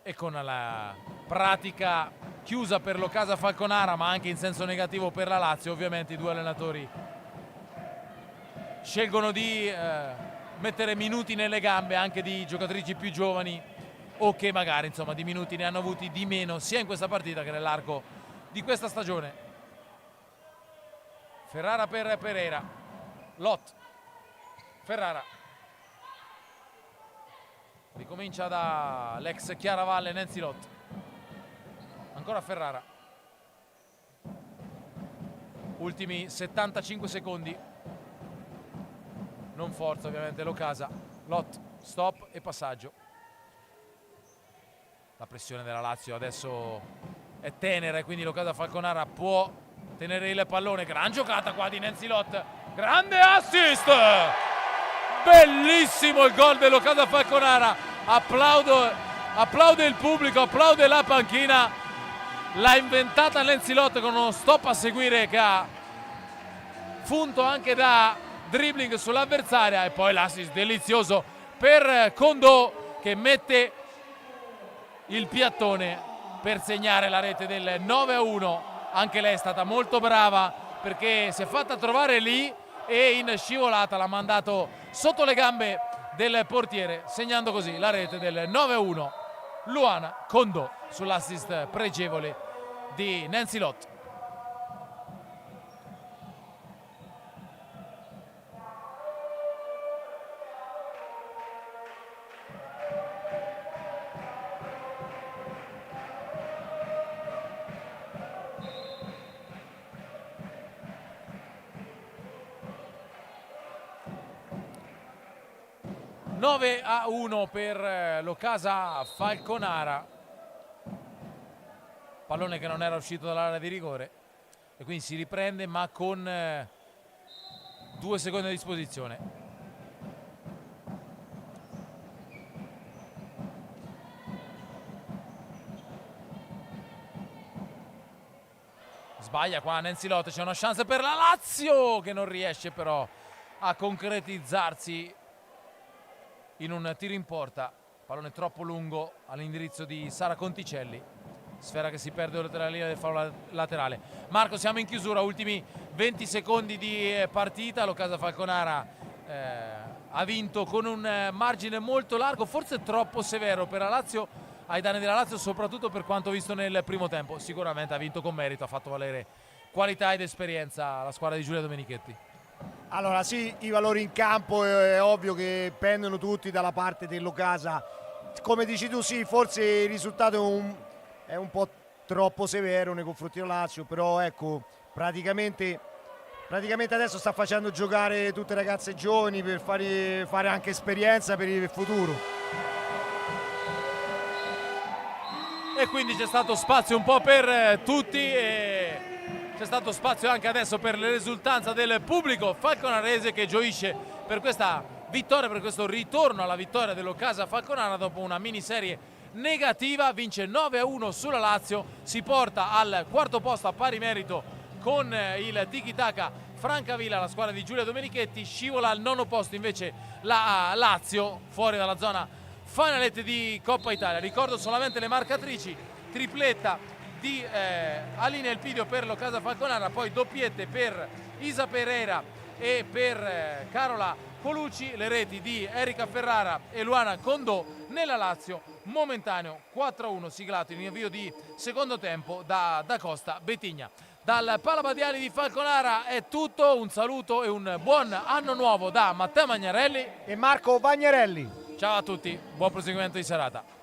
e con la pratica chiusa per l'Ocasa Falconara, ma anche in senso negativo per la Lazio, ovviamente i due allenatori scelgono di mettere minuti nelle gambe anche di giocatrici più giovani o che magari insomma di minuti ne hanno avuti di meno sia in questa partita che nell'arco di questa stagione. Ferrara per Pereira, Lot, Ferrara, ricomincia da l'ex Chiaravalle Nancy Lot, ancora Ferrara, ultimi 75 secondi, non forza ovviamente l'Ocasa, Lot, stop e passaggio. La pressione della Lazio adesso è tenera e quindi l'Ocasa Falconara può tenere il pallone. Gran giocata qua di Nancy Lot, grande assist, bellissimo il gol dell'Ocasa Falconara. Applaude il pubblico, applaude la panchina. L'ha inventata Nancy Lot con uno stop a seguire che ha funto anche da dribbling sull'avversaria e poi l'assist delizioso per Condò che mette il piattone per segnare la rete del 9-1. Anche lei è stata molto brava perché si è fatta trovare lì e in scivolata l'ha mandato sotto le gambe del portiere, segnando così la rete del 9-1. Luana Condò sull'assist pregevole di Nancy Lot. Nove a 1 per l'Ocasa Falconara, pallone che non era uscito dall'area di rigore e quindi si riprende ma con 2 secondi a disposizione. Sbaglia qua Nancy Lot, c'è una chance per la Lazio che non riesce però a concretizzarsi in un tiro in porta, pallone troppo lungo all'indirizzo di Sara Conticelli, sfera che si perde oltre la linea del fallo laterale. Marco, siamo in chiusura, ultimi 20 secondi di partita, l'Ocasa Falconara ha vinto con un margine molto largo, forse troppo severo per la Lazio, ai danni della Lazio, soprattutto per quanto visto nel primo tempo. Sicuramente ha vinto con merito, ha fatto valere qualità ed esperienza la squadra di Giulia Domenichetti. Allora sì, i valori in campo è ovvio che pendono tutti dalla parte dell'Ocasa. Come dici tu, sì, forse il risultato è un po' troppo severo nei confronti della Lazio, però ecco, praticamente adesso sta facendo giocare tutte le ragazze giovani per fare anche esperienza per il futuro. E quindi c'è stato spazio un po' per tutti e c'è stato spazio anche adesso per l'esultanza del pubblico falconarese che gioisce per questa vittoria, per questo ritorno alla vittoria dell'Ocasa Falconara dopo una miniserie negativa. Vince 9-1 sulla Lazio, si porta al quarto posto a pari merito con il tiki-taka Francavilla, la squadra di Giulia Domenichetti. Scivola al nono posto invece la Lazio, fuori dalla zona finalette di Coppa Italia. Ricordo solamente le marcatrici: tripletta di Aline Elpidio per l'Ocasa Falconara, poi doppiette per Isa Pereira e per Carola Colucci, le reti di Erika Ferrara e Luana Condò. Nella Lazio momentaneo 4-1 siglato in avvio di secondo tempo da Costa Betigna. Dal Palabadiali di Falconara è tutto, un saluto e un buon anno nuovo da Matteo Magnarelli e Marco Bagnarelli. Ciao a tutti, buon proseguimento di serata.